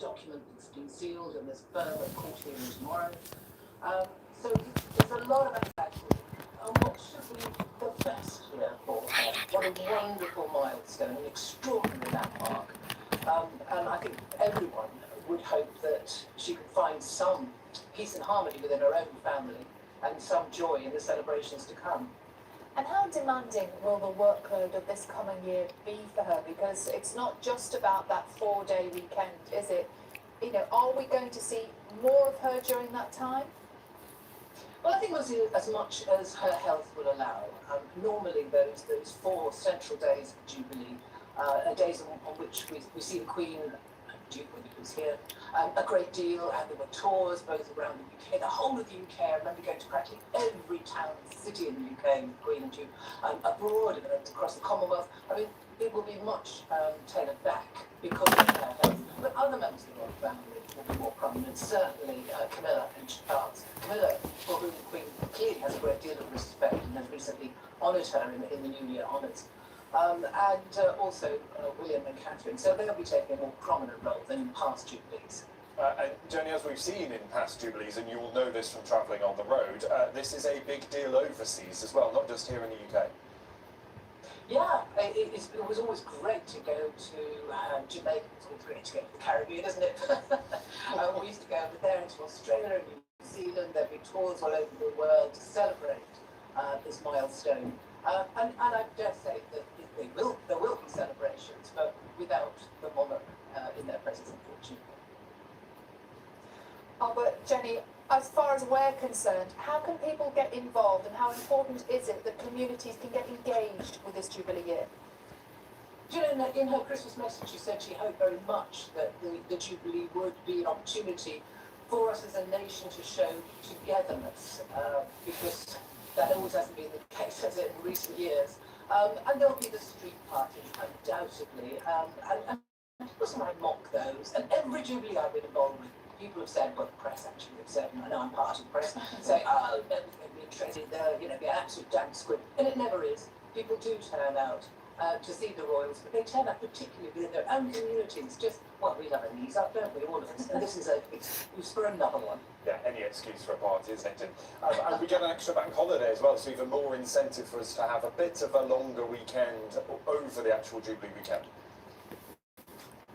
document that's been sealed, and there's further court hearing tomorrow. So it's a lot of activity. And what should be the best year for her? What a wonderful milestone, an extraordinary landmark. And I think everyone would hope that she could find some peace and harmony within her own family and some joy in the celebrations to come. And how demanding will the workload of this coming year be for her? Because it's not just about that 4-day weekend, is it? You know, are we going to see more of her during that time? Well, I think we'll see as much as her health will allow. Normally, those 4 central days of Jubilee are days on which we see the Queen, Duke when he was here, a great deal, and there were tours both around the UK, the whole of the UK. I remember going to practically every town, city in the UK with Queen and Duke, abroad and across the Commonwealth. I mean, it will be much tailored back because of her health. But other members of the royal family will be more prominent, certainly Camilla and Charles. Camilla, for whom the Queen clearly has a great deal of respect and has recently honoured her in the New Year honours. And also William and Catherine. So they'll be taking a more prominent role than in past Jubilees. And Jenny, as we've seen in past Jubilees, and you will know this from travelling on the road, this is a big deal overseas as well, not just here in the UK. Yeah, it was always great to go to Jamaica. It's always great to go to the Caribbean, isn't it? We used to go over there into Australia and New Zealand. There'd be tours all over the world to celebrate this milestone. And I dare say that there will be celebrations, but without the monarch in their presence, unfortunately. Oh, but Jenny, as far as we're concerned, how can people get involved, and how important is it that communities can get engaged with this Jubilee year? You know, in her Christmas message, she said she hoped very much that the Jubilee would be an opportunity for us as a nation to show togetherness, because that always hasn't been the case, has it, in recent years. And there'll be the street parties, undoubtedly. And people might mock those. And every Jubilee I've been involved with, people have said, well, the press actually have said, and I know I'm part of the press, say, oh, nobody's going to be interested, you know, be an absolute damn squib. And it never is. People do turn out to see the royals, but they turn out particularly within their own communities. Just, well, we love a knees up, don't we, all of us? And this is an excuse for another one. Yeah, any excuse for a party, isn't it? And we get an extra bank holiday as well, so even more incentive for us to have a bit of a longer weekend over the actual Jubilee weekend.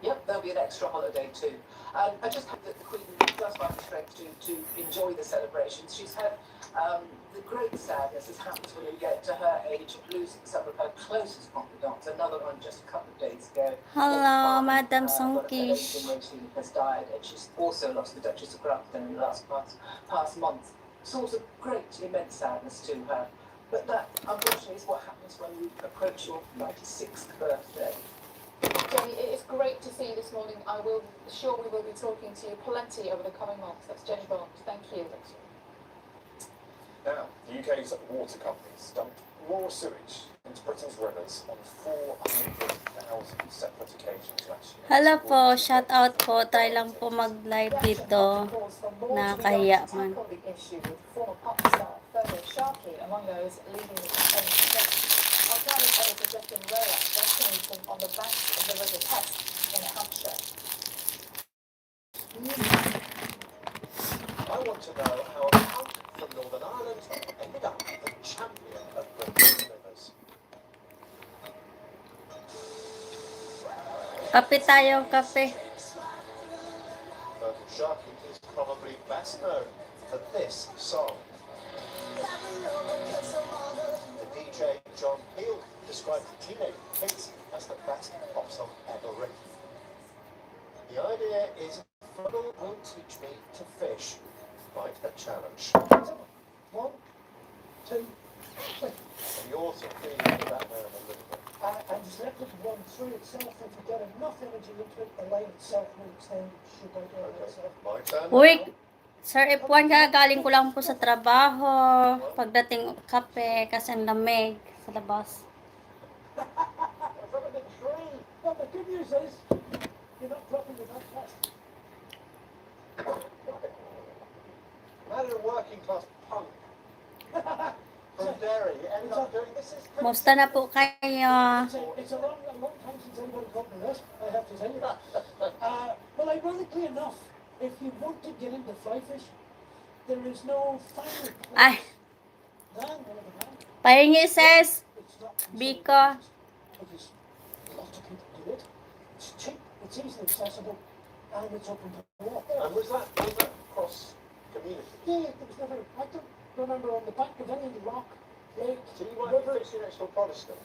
Yep, there'll be an extra holiday too. I just hope that the Queen does find the strength to enjoy the celebrations. She's had the great sadness as happens when you get to her age of losing some of her closest confidants. Another one just a couple of days ago. Hello, Madam Sonkish. Has died, and she's also lost the Duchess of Grafton in the past month. Source of great, immense sadness to her. But that, unfortunately, is what happens when you approach your 96th birthday. Jenny, it is great to see you this morning. We will be talking to you plenty over the coming months. That's Jenny Bond. Thank you. Now, the UK's water companies dumped raw sewage into Britain's rivers on 400,000 separate occasions last year. Hello po, shout out po. Try lang po mag-live dito. Nakahiya man. Among those leading the campaign today. Our climate editor Justin Rowland vaccinating on the banks of the River Test in Hampshire. I want to know how a punk from Northern Ireland ended up the champion of Britain's rivers. Kape tayo, kape. Virgil Sharkey is probably best known for this song. The DJ John Peel described teenage kids as the best pop song ever written. The idea is, Froggle will teach me to fish. Quite a challenge. 1, 2, 3. And you're sort of feeling that now a little bit. And just let it run through itself. If you get enough energy into it, the line itself will extend. Should I do it myself? My turn. Uy, Sir F1 ka, galing ko lang po sa trabaho. Pagdating kape, kasi ang lamig sa labas. From a big tree. Well, the good news is, you're not dropping it that fast. Imagine a working class punk from Derry ended up doing this. Is Musta na po kayo? It's a long time since anybody called me this, I have to tell you. Well, I ironically enough, if you want to get into fly fishing, there is no finer Ay, place than Northern Ireland. pahingi sis. It's not considered Biko. racist because lots of people do it. It's cheap, it's easily accessible, and it's open to all. And was that cross community? Yeah, there was never, I don't remember on the back of any rock, lake, So you weren't river. fishing next to a Protestant?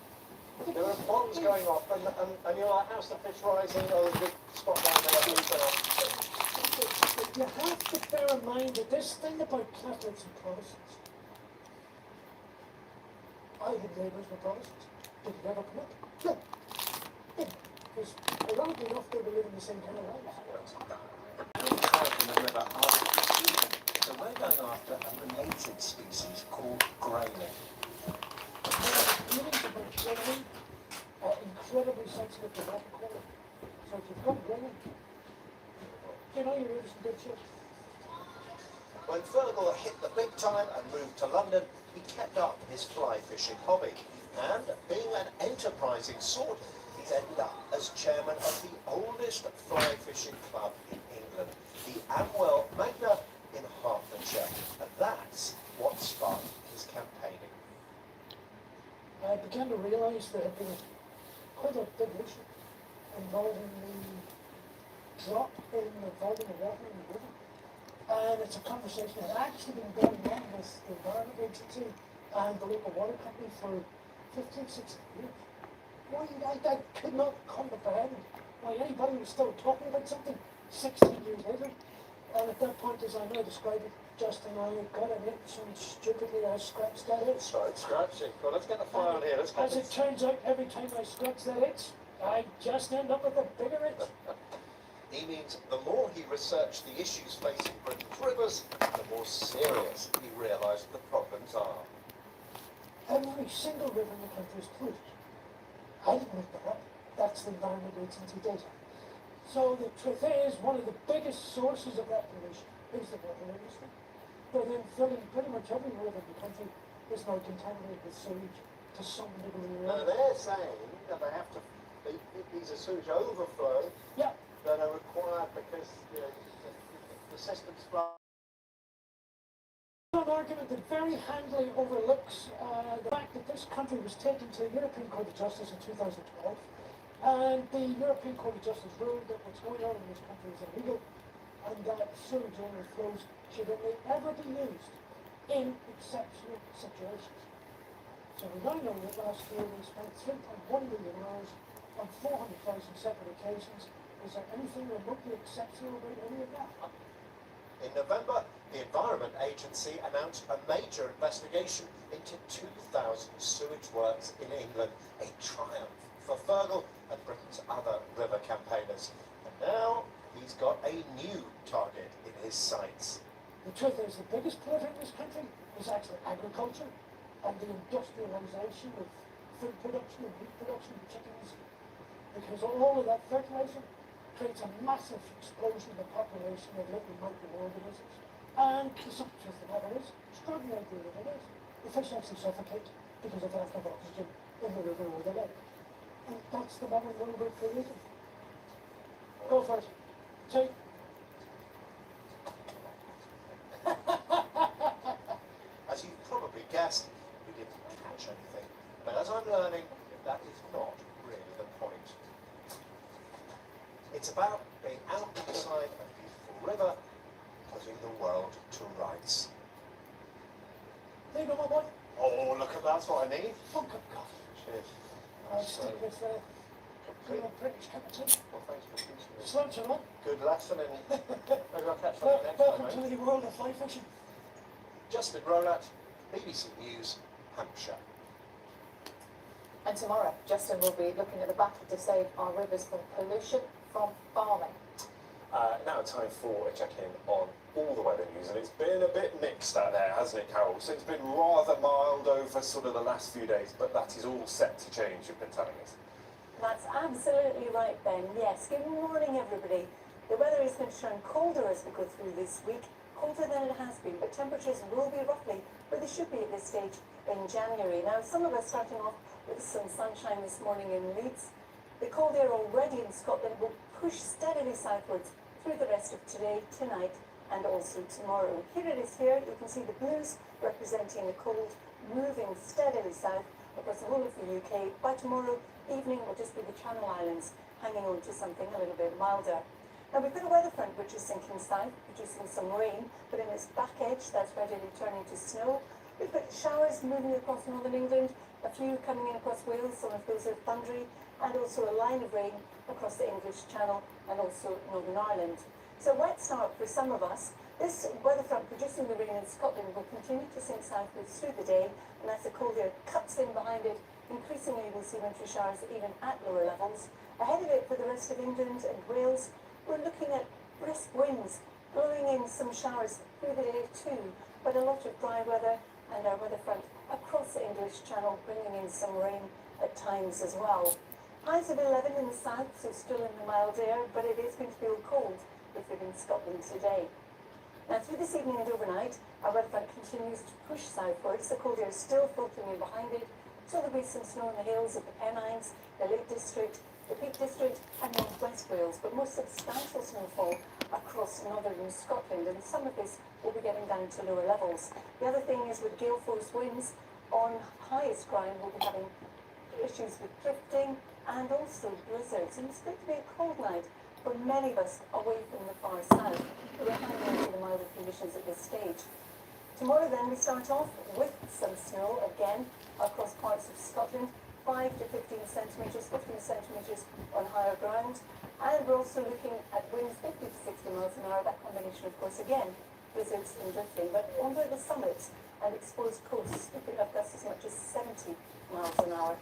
There were bombs going off, and you're like, how's the fish rising? Oh, there's a big spot down there. You have to bear in mind that this thing about Catholics and Protestants, I had neighbours were Protestants. Did it ever come up? No. Because ironically enough, they were living the same kind of lives. In the river are, so we're going after a related species called grayling. Feelings about grayling are incredibly sensitive to water quality. So if you've got grayling, you know you're in good shape. When Fergal hit the big time and moved to London, he kept up his fly fishing hobby. And being an enterprising sort, he's ended up as chairman of the oldest fly fishing club in England, the Amwell Magna in Hertfordshire. And that's what sparked his campaigning. I began to realise there had been quite a big issue involving the drop in the volume of water in the river. And it's a conversation that had actually been going on with the Environment Agency and the local water company for 15, 16 years. Why, I could not comprehend why anybody was still talking about something 16 years later. And at that point, as I now describe it, Justin and I got an itch and stupidly I scratched that itch. Started scratching. Well, let's get the fly on here. Let's get As it turns out, every time I scratch that itch, I just end up with a bigger itch. He means the more he researched the issues facing Britain's rivers, the more serious he realised the problems are. Every single river in the country is polluted. I didn't make that up. That's the Environment Agency data. So the truth is, one of the biggest sources of that pollution is the water industry. But then filling pretty much every river in the country is now contaminated with sewage to some degree or Now other. they're saying that they have to, these are sewage overflow Yeah, that are required because the system's flooded. an argument that very handily overlooks the fact that this country was taken to the European Court of Justice in 2012, and the European Court of Justice ruled that what's going on in this country is illegal, and that sewage overflows should only ever be used in exceptional situations. So we now know that last year we spent 3.1 million hours on 400,000 separate occasions. Is there anything remotely exceptional about any of that? In November, the Environment Agency announced a major investigation into 2,000 sewage works in England, a triumph for Fergal and Britain's other river campaigners. And now he's got a new target in his sights. The truth is, the biggest polluter in this country is actually agriculture and the industrialization of food production and meat production and chickens, because all of that fertilizer creates a massive explosion in the population of little microorganisms. And the simple truth of the matter is, extraordinary as it is, the fish actually suffocate because of lack of oxygen in the river or the lake. And that's the modern world we're creating. Go for it. Two. As you've probably guessed, we didn't catch anything. But as I'm learning, that is not really the point. It's about being out inside a beautiful river, putting the world to rights. They know what? Oh, look at that's what I need. Oh, good God. Cheers. I'll stick with being a British cup of tea. Well, thanks for teaching me. Sludge it on. Good lesson, and maybe I'll catch something next Welcome time, to mate. the world of fly fishing. Justin Rowlatt, BBC News, Hampshire. And tomorrow, Justin will be looking at the battle to save our rivers from pollution from farming. Now time for a check-in on all the weather news, and it's been a bit mixed out there, hasn't it, Carol? So it's been rather mild over sort of the last few days, but that is all set to change, you've been telling us. That's absolutely right, Ben. Yes, good morning, everybody. The weather is going to turn colder as we go through this week, colder than it has been, but temperatures will be roughly where they should be at this stage in January. Now, some of us starting off with some sunshine this morning in Leeds. The cold air already in Scotland will push steadily southwards through the rest of today, tonight, and also tomorrow. Here it is here. You can see the blues representing the cold moving steadily south across the whole of the UK. By tomorrow evening, it will just be the Channel Islands hanging on to something a little bit milder. Now we've got a weather front which is sinking south, producing some rain, but in its back edge, that's readily turning to snow. We've got showers moving across northern England, a few coming in across Wales, some of those are thundery, and also a line of rain across the English Channel and also Northern Ireland. So wet start for some of us. This weather front producing the rain in Scotland will continue to sink southwards through the day, and as the cold air cuts in behind it, increasingly we'll see wintry showers even at lower levels. Ahead of it for the rest of England and Wales, we're looking at brisk winds blowing in some showers through the day too, but a lot of dry weather and our weather front across the English Channel bringing in some rain at times as well. Highs of 11 in the south, so still in the mild air, but it is going to feel cold if you're in Scotland today. Now through this evening and overnight, our weather front continues to push southwards. The cold air is still filtering in behind it, so there'll be some snow in the hills of the Pennines, the Lake District, the Peak District and North West Wales, but more substantial snowfall across northern Scotland, and some of this will be getting down to lower levels. The other thing is with gale force winds on highest ground, we'll be having issues with drifting and also blizzards, and it's going to be a cold night for many of us away from the far south, who are hanging on to the milder conditions at this stage. Tomorrow then we start off with some snow again across parts of Scotland, 5 to 15 centimetres, 15 centimetres on higher ground, and we're also looking at winds 50 to 60 miles an hour. That combination of course again blizzards and drifting, but under the summits and exposed coasts we could have gusts as much as 70 miles an hour.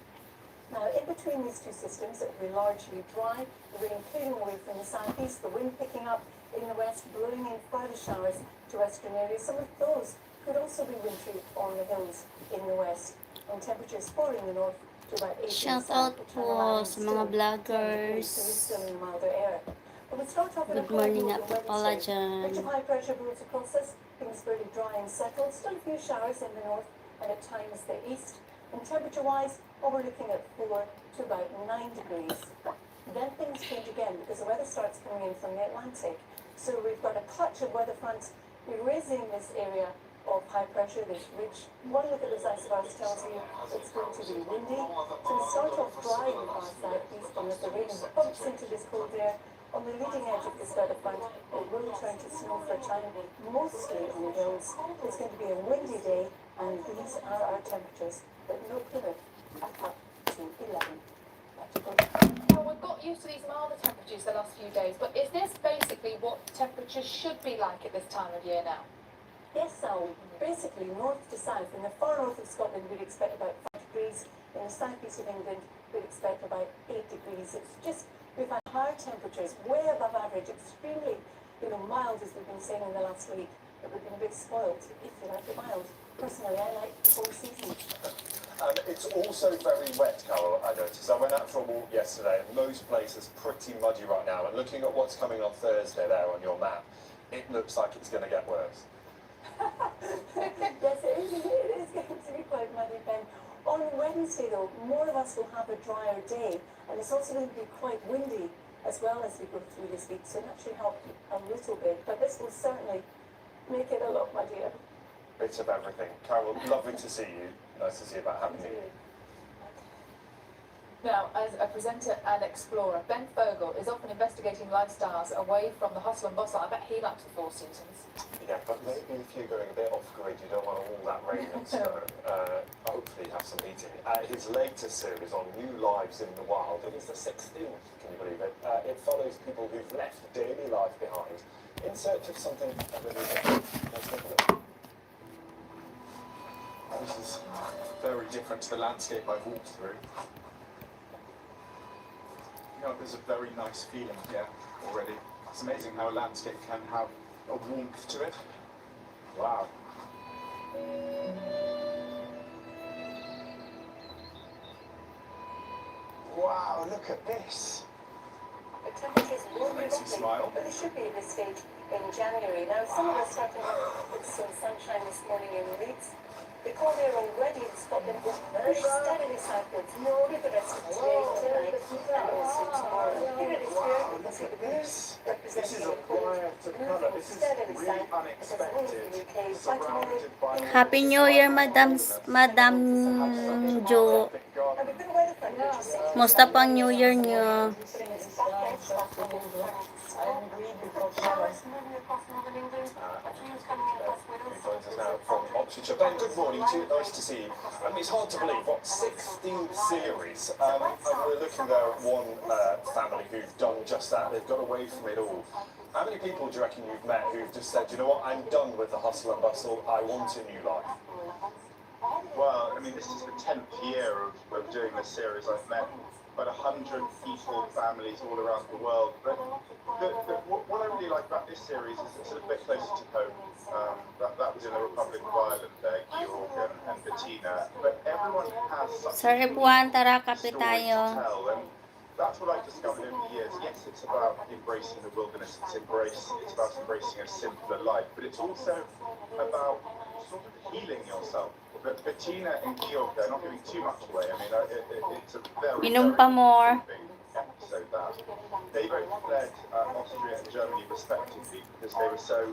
Now, in between these two systems, it will be largely dry, the rain clearing away from the southeast, the wind picking up in the west, blowing in further showers to western areas. Some of those could also be wintry on the hills in the west, and temperatures falling in the north to about 18 Shout out po sa mga vloggers. Still in the milder air. But we'll start off in a Good morning cold nga po pala dyan. Ridge of high pressure moves across us, things fairly dry and settled, still a few showers in the north and at times the east. And temperature-wise, we're looking at 4 to about 9 degrees. Then things change again because the weather starts coming in from the Atlantic. So we've got a clutch of weather fronts erasing this area of high pressure, this ridge. One look at this isobars tells you it's going to be windy. So we start off dry in the far southeast, and as the rain bumps into this cold air, on the leading edge of this weather front, it will turn to snow for a time, mostly on the hills. It's going to be a windy day, and these are our temperatures, but no Plymouth at up to 11. Now, we've got used to these milder temperatures the last few days, but is this basically what temperatures should be like at this time of year now? Yes, so basically north to south. In the far north of Scotland, we'd expect about 5 degrees. In the southeast of England, we'd expect about 8 degrees. It's just, we've had higher temperatures, way above average, extremely, mild, as we've been saying in the last week. But we've been a bit spoiled, if you like it mild. Personally, I like the whole season. It's also very wet, Carol, I noticed. I went out for a walk yesterday, and most places pretty muddy right now. And looking at what's coming on Thursday there on your map, it looks like it's going to get worse. Yes, it is going to be quite muddy, Ben. On Wednesday, though, more of us will have a drier day, and it's also going to be quite windy as well as we go through this week, so that should help a little bit. But this will certainly make it a lot muddier. Bits of everything. Carol, lovely to see you. Nice to see you back. Happy New Year. Now, as a presenter and explorer, Ben Fogle is often investigating lifestyles away from the hustle and bustle. I bet he likes the Four Seasons. Yeah, but maybe if you're going a bit off grid, you don't want all that rain and snow. Hopefully have some heating. His latest series on New Lives in the Wild, it is the 16th, can you believe it? It follows people who've left daily life behind in search of something a little different. Let's look at it. This is very different to the landscape I've walked through. There's a very nice feeling here already. It's amazing how a landscape can have a warmth to it. Wow. Wow, look at this. The temperatures will be Makes you dropping, smile. but they should be at this stage in January. Now, some of us starting with some sunshine this morning in Leeds. The cold air already in Scotland will push steadily southwards through the rest of today, tonight, and also tomorrow. Here it is here. can see the moves This is representing a the court riot of colour. moving This is steadily really south as the rules in the unexpected. UK Surrounded by Happy New Year, Madam Jo. And we've been weather front, which is Musta pang New Year nyo? putting us back I'm in south so over. I'm agreed with Bob showers moving across northern England. A few coming across Wales. Joins us now from Oxfordshire. Ben, good morning to you. Nice to see you. It's hard to believe, what, 16th series? And we're looking there at one family who've done just that. They've got away from it all. How many people do you reckon you've met who've just said, you know what, I'm done with the hustle and bustle, I want a new life? Well, I mean, this is the 10th year of doing this series. I've met about 100 people, families all around the world. But what I really like about this series is it's a bit closer to home. That was in the Republic of Ireland, Georg and Bettina. But everyone has such Sir a F1, tara, kape story to tayo. tell. And that's what I've discovered over the years. Yes, it's about embracing the wilderness. It's about embracing a simpler life. But it's also about sort of healing yourself. But Bettina and Georg, they're not giving too much away. I mean, it's a very, Inom pa more. episode that they both fled Austria and Germany respectively because they were so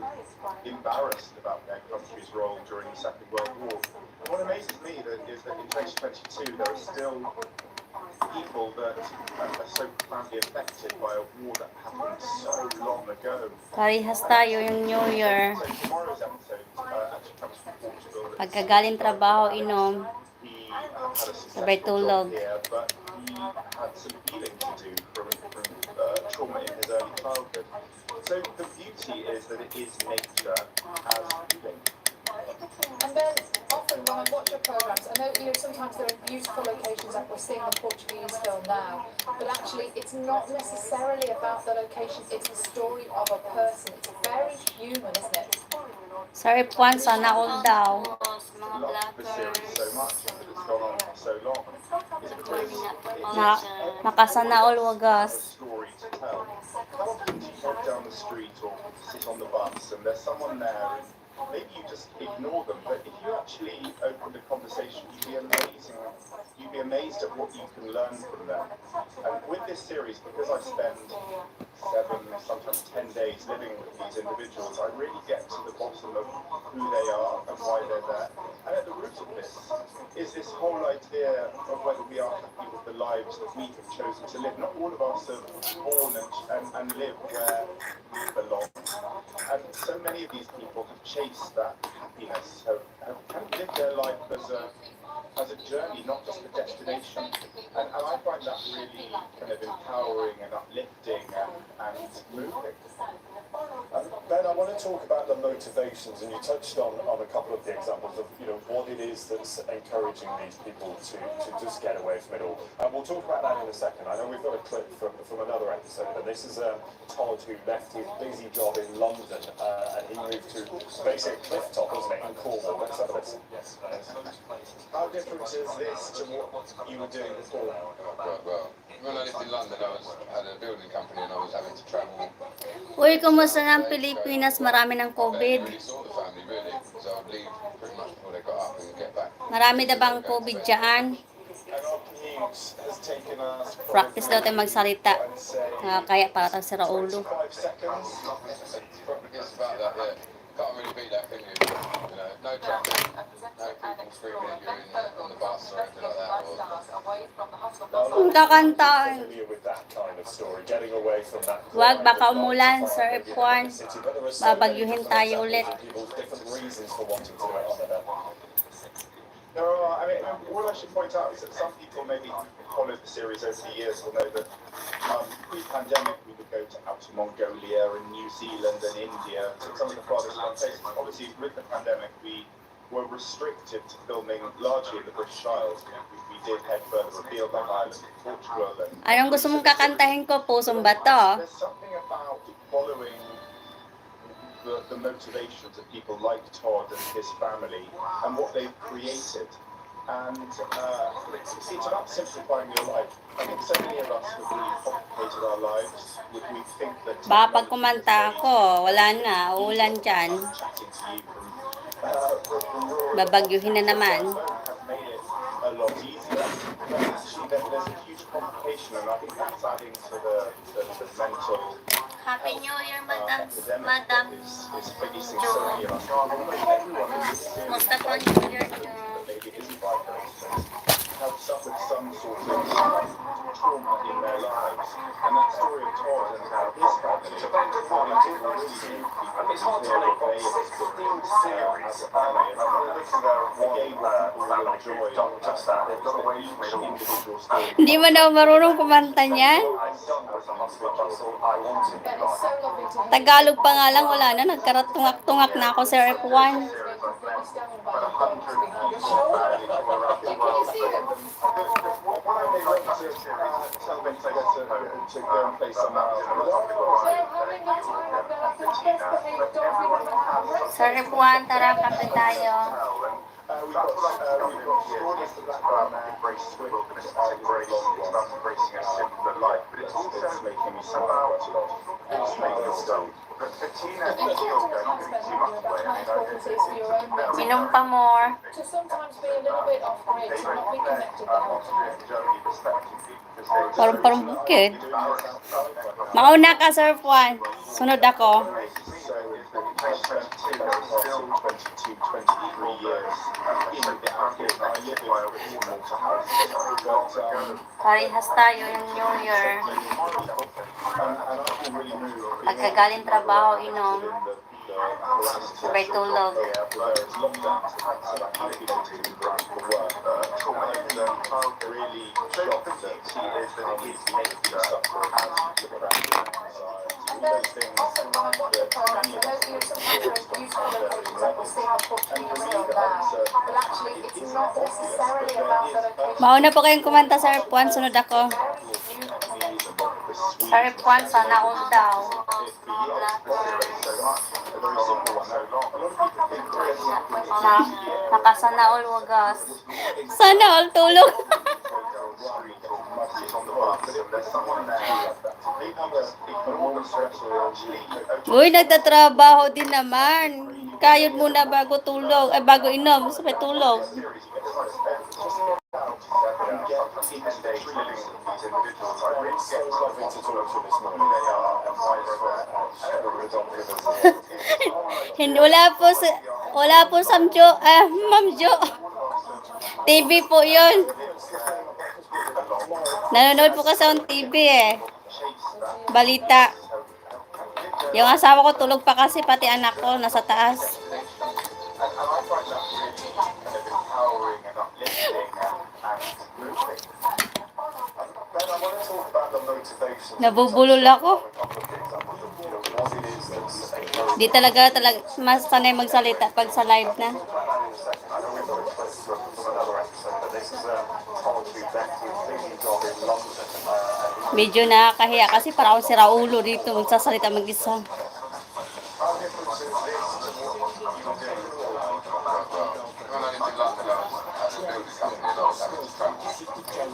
embarrassed about their country's role during the Second World War. And what amazes me is that in 2022 there are still people that are so profoundly affected by a war that happened so long ago. Parehas tayo yung New Year. So tomorrow's episode actually comes from Portugal. Pagkagaling trabaho, inom. He had a Sabay successful tulog. job here, but he had some healing to do from trauma in his early childhood. So the beauty is that it is nature as healing. And then often when I watch your programs, I know sometimes there are beautiful locations like we're seeing the Portuguese film now, but actually it's not necessarily about the location, it's the story of a person. It's very human, isn't it? Sir F1, sana all daw. I love the series so much that it's gone on for so long. Is because Makasana all a wagas. story to tell. How often do you walk down the street or sit on the bus and there's someone there and maybe you just ignore them, but if you actually opened a conversation, you'd be amazed at what you can learn from them. And with this series, because I spend 7, sometimes 10 days living with these individuals, I really get to the bottom of who they are and why they're there. And at the root of this is this whole idea of whether we are happy with the lives that we have chosen to live. Not all of us are born and live where we belong. And so many of these people have chased that happiness, have kind of lived their life as a journey, not just a destination. And I find that really kind of empowering and uplifting and moving. Ben, I want to talk about the motivations, and you touched on a couple of the examples of, you know, what it is that's encouraging these people to just get away from it all. And we'll talk about that in a second. I know we've got a clip from another episode, and this is Todd, who left his busy job in London, and he moved to basically cliff top, wasn't it, in Cornwall. Let's have this. Yes. How different is this to what you were doing before? Well, when I lived in London, I had a building company and I was having to travel. Uy, kumusta na ang Pilipinas? Marami ng I COVID. really saw the family really, so I'd leave pretty much before they got up and get back. Marami na bang COVID dyan? And our commute has taken us Practice daw tayo magsalita. I'd say Kaya para tayo sira ulo. 25 seconds. It's about that, yeah. Can't really beat that, can you? You know, no traffic, no people screaming at you on the bus or anything like that. Ang kakanta. Familiar with that kind of story, getting away from that. Wag, baka grind of umulan, nine to Sir five, F1. maybe in the city, but there are so many Babagyuhin different tayo examples ulit. of people's different reasons for wanting to do it on their own. There are, I mean, all I should point out is that some people maybe followed the series over the years will know that pre-pandemic we would go out to Mongolia and New Zealand and India, to some of the farthest flung places. Obviously, with the pandemic, we were restricted to filming largely in the British Isles. We did head further afield like Ireland, Portugal, and Anong gusto mong kakantahin ko? Pusong bato? there's something about following the motivations of people like Todd and his family and what they've created. And it's about simplifying your life. I think so many of us have really complicated our lives. We think that Baka pag kumanta ako, wala na, uulan dyan. chatting to you from rural Babagyuhin na naman. have made it a lot easier. But actually there's a huge complication, and I think that's adding to the mental Madam is facing Jo. so many of us. Everyone in this series, Musta po ang Junior nyo? maybe it isn't by coincidence, have suffered some sort of trauma in their lives. And that story of Todd and how his family It's a very good one. wanted to really make people It's hard to feel make that they 16 as series. a family. And I I'm think looking at the game one family will enjoy who've done just that. They've got away from it all. individual story. Hindi mo daw marunong kumanta niyan? I've done with the hospital bustle. I wanted Ben, to it's so lovely to hear. Tagalog pa nga lang, wala na. Nagkaratungak-tungak na ako sa F1. Completely stung by the dogs behind your shoulder. Can you see them? Why they want to tell them to go and play somewhere else? They're having a time of their life. The best behaved dogs we've ever had racing. Sa F1, tara, kape tayo. We've got Mr. Blackburn there. embrace the wilderness, start embracing a simpler life. But it's also making me so about much love. it's making us go. But for Tina, If you it's can't not going understand too much about away. how important it is for your own mental Inom pa more. to sometimes be a little bit off grid, to not be connected the whole time. Joey respectively because they Parang bukid. Mauna ka, Sir Juan. Sunod ako. So, 22, 23 years in the outfit. I live in Malta House. But, Parehas tayo yung New Year. and I feel really moved. Pagkagaling trabaho, inom. Sabay tulog. Really shocked that she is how we've made these And then also when I watch the programs, I know you sometimes very beautiful locations, like we'll see how Portuguese film there. But actually, it's not necessarily about the location. Mauna po kayong kumanta sa F1. Sunod ako. Sa F1, sana all daw. Nakasana all wagas. Sana all tulog. Uy, nagtatrabaho din naman. Kayod muna bago tulog. Ay, bago inom. Sabay tulog. Hindi, wala po Samjo, Ma'am Jo. TV po yun. Nanonood po kasi ang TV eh. Balita. Yung asawa ko tulog pa kasi, pati anak ko nasa taas. Nabubulol ako. Di talaga mas sanay magsalita pag sa live na. Medyo nakakahiya kasi para ako si Raulo dito magsasalita mag-isa.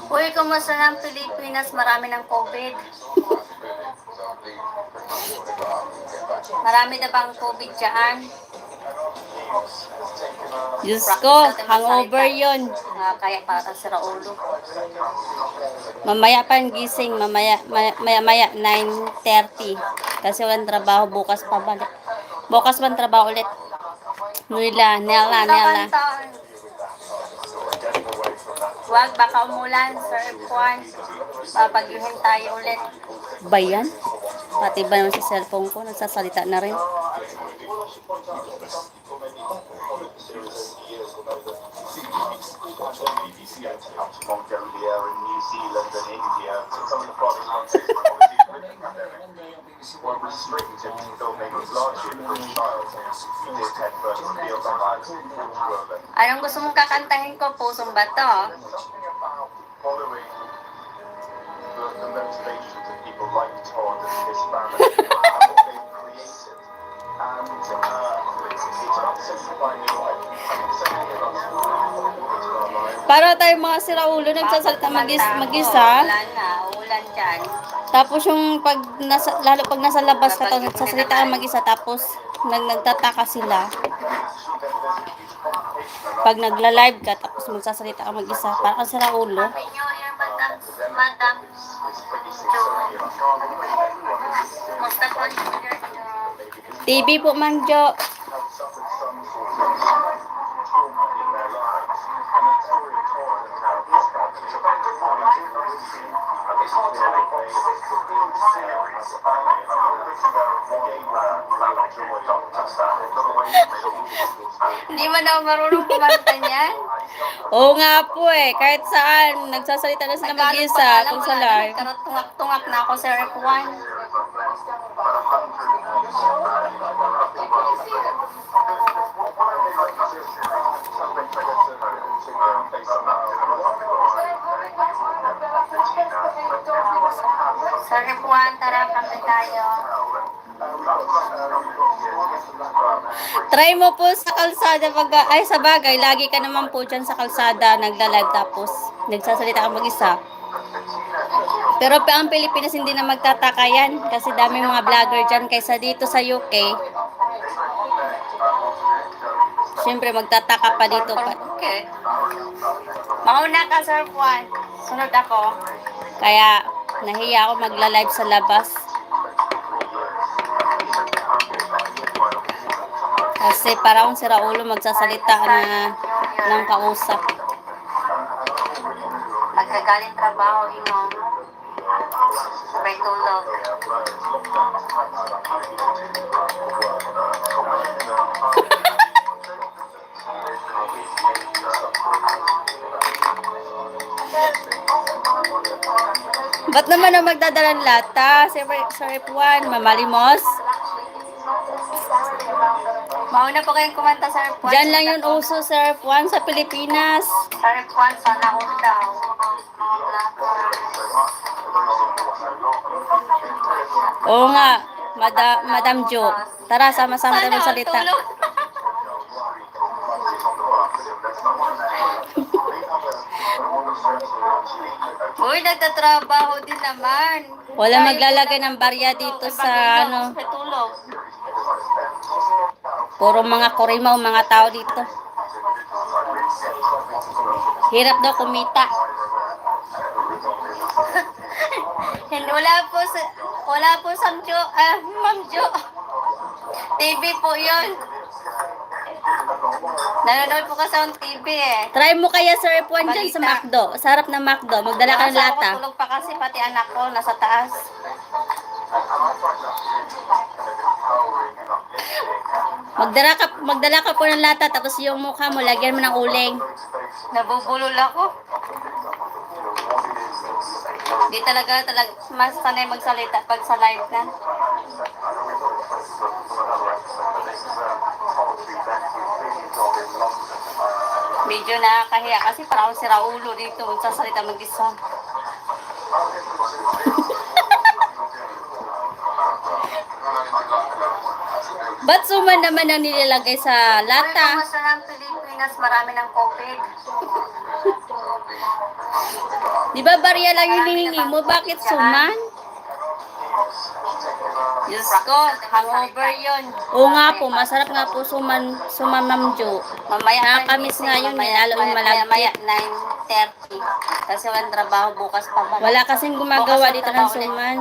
Uy, kumusta ng Pilipinas? Marami ng COVID. Marami na bang COVID dyan? Diyos ko, hangover yun. Kaya para si Raulo. Mamaya pa ang gising, maya 9:30. Kasi walang trabaho, bukas pa balik. Bukas man trabaho ulit. Nela. Wag, baka umulan, Sir Juan. Babagyuhin tayo ulit. Ba yan? Pati ba naman sa cellphone ko, nagsasalita na rin. Mongolia and New Zealand and India, some of the farthest countries were restricted to filming largely the British Isles. We did head first to the other islands in Portugal. Anong gusto mong kakantahin ko? Pusong Bato? Something about following the motivations of people like Todd and his family and what they've created. And it's about simplifying your life. Something about Para tayo mga siraulo, nagsasalita mag-isa. Wala na, ulan dyan. Tapos yung lalo pag nasa labas ka, nagsasalita ka mag-isa, tapos nagtataka sila. Pag nagla-live ka, tapos magsasalita ka mag-isa, para kang siraulo. Madam Jo. Musta po, TV po, Ma'am Jo. have suffered some sort of trauma in their lives. And that story is told and how this family it's hard to make consistent series Hindi man daw marunong kumanta niyan. Oo nga po eh. Kahit saan, nagsasalita na sila mag-isa. Kung sa live. Tungak-tungak na ako sa F1. Sa F1, tara kami tayo. Try mo po sa kalsada ay sa bagay, lagi ka naman po dyan sa kalsada nagla-live tapos nagsasalita ka mag-isa. Pero ang Pilipinas hindi na magtataka yan kasi daming mga vlogger dyan kaysa dito sa UK. Siyempre magtataka pa dito pa. Okay. Mauna ka, Sir Juan. Sunod ako. Kaya nahiya ako magla-live sa labas. Kasi parang si Raulo magsasalita na ng kausap. Nagkagaling trabaho, Ingong. Sabay tulog. Ba't naman ang magdadalang lata? Sir F1, mamalimos? Mauna po kayong kumanta, Sir F1. Diyan lang yung uso, Sir F1, sa Pilipinas. Sir F1, sana all daw. Oo nga, Madam Jo. Tara, sama-sama tayo magsalita. Uy, nagtatrabaho din naman. Wala maglalagay ng barya dito sa ano. Puro mga kurimaw, mga tao dito. Hirap daw kumita. Wala po Sam Jo, Ma'am Jo. TV po 'yon. Nanonood po kasi ang TV eh. Try mo kaya Sir F1 dyan sa McDo. Sa harap ng McDo. Magdala ka ng lata. Tulog pa kasi pati anak ko nasa taas. Magdala ka po ng lata tapos yung mukha mo lagyan mo ng uling. Nabubulol ako. Di talaga mas sanay magsalita pag sa live na. Medyo nakakahiya kasi parang si Raulo dito magsasalita mag-isa. Ba't suman naman ang nilalagay sa lata? Mas ng Pilipinas, marami ng COVID. Di ba barya lang yung hiningi mo? Bakit suman? Diyos ko, hangover yun. Oo nga po, masarap nga po suman Ma'am Jo. Nakakamiss nga yun, lalo yung malagkit. Maya 9:30. Kasi walang trabaho bukas pa ba? Wala kasing gumagawa dito ng suman.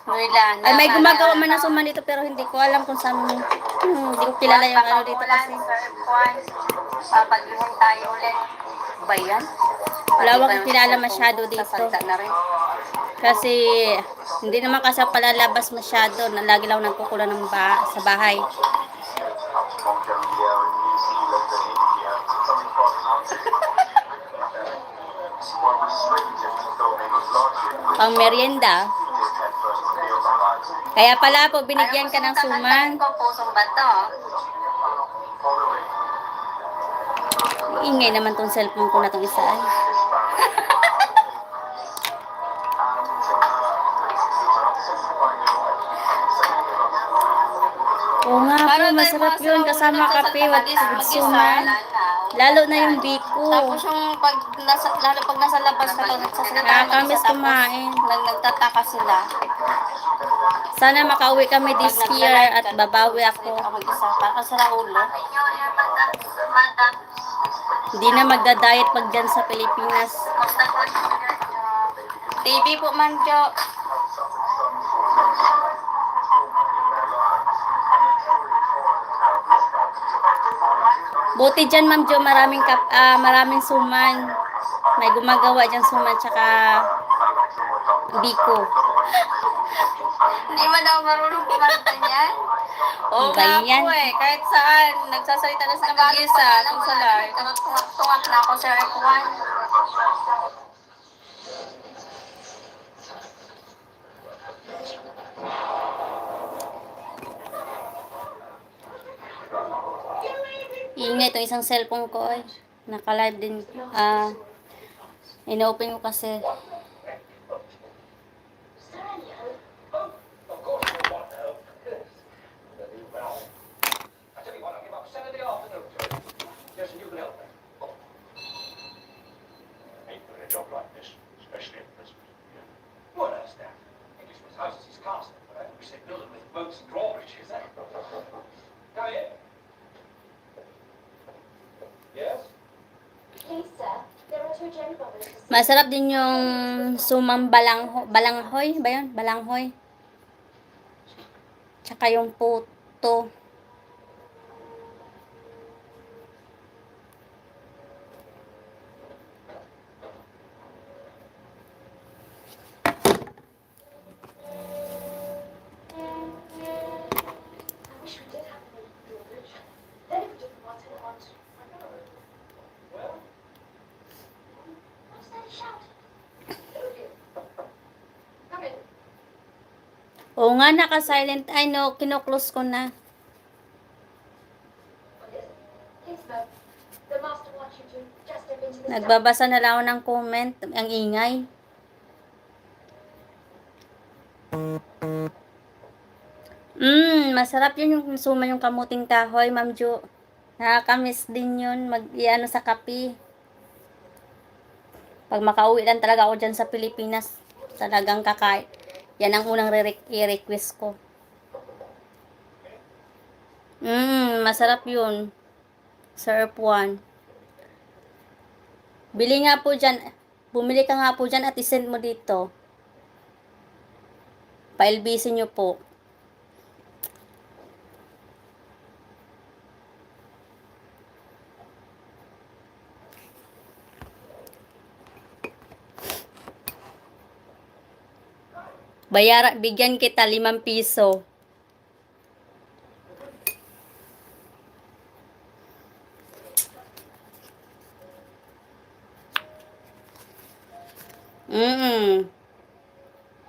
Ay, may gumagawa man ng suman dito pero hindi ko alam kung saan. Hindi ko kilala yung ano dito kasi. Papagluhan tayo ulit. Ba yan? Wala akong kilala masyado dito. Kasi hindi naman kasi palalabas masyado. Lagi lang nagkukulan ng sa bahay. Pang merienda. Kaya pala po binigyan ka ng suman. Pusong bato. Ingay naman tong cellphone ko na tong isa. Oo nga po, masarap yun kasama kape with suman. Lalo na yung biko. Tapos yung lalo pag nasa labas ka to, nagsasalita nakakamiss kumain. Nagtataka sila. Sana makauwi kami this year at babawi ako. Para sa Raulo. Hindi na magda-diet pag dyan sa Pilipinas. TV po, Ma'am Jo. Buti dyan, Ma'am Jo, maraming suman. May gumagawa dyan suman, tsaka biko. Hindi mo daw marunong kumanta niyan? Oo nga po Kahit saan, nagsasalita na sila mag-isa, kung sa live. Tungak na ako sa F1. Ingay itong isang cellphone ko ay. Naka-live din. Ina-open ko kasi. Masarap din yung sumang balanghoy ba yun? Balanghoy. Tsaka yung puto. Oo nga, naka-silent. Ay no, kino-close ko na. Nagbabasa na lang ako ng comment. Ang ingay. Masarap yun yung suma yung kamuting kahoy, Ma'am Jo. Nakakamiss din yun mag-iano sa kape. Pag makauwi lang talaga ako dyan sa Pilipinas, talagang kakain. Yan ang unang i-request ko. Masarap yun. Sir F1. Bili nga po dyan. Bumili ka nga po dyan at isend mo dito. Pa-LBC nyo po. Bigyan kita 5 piso.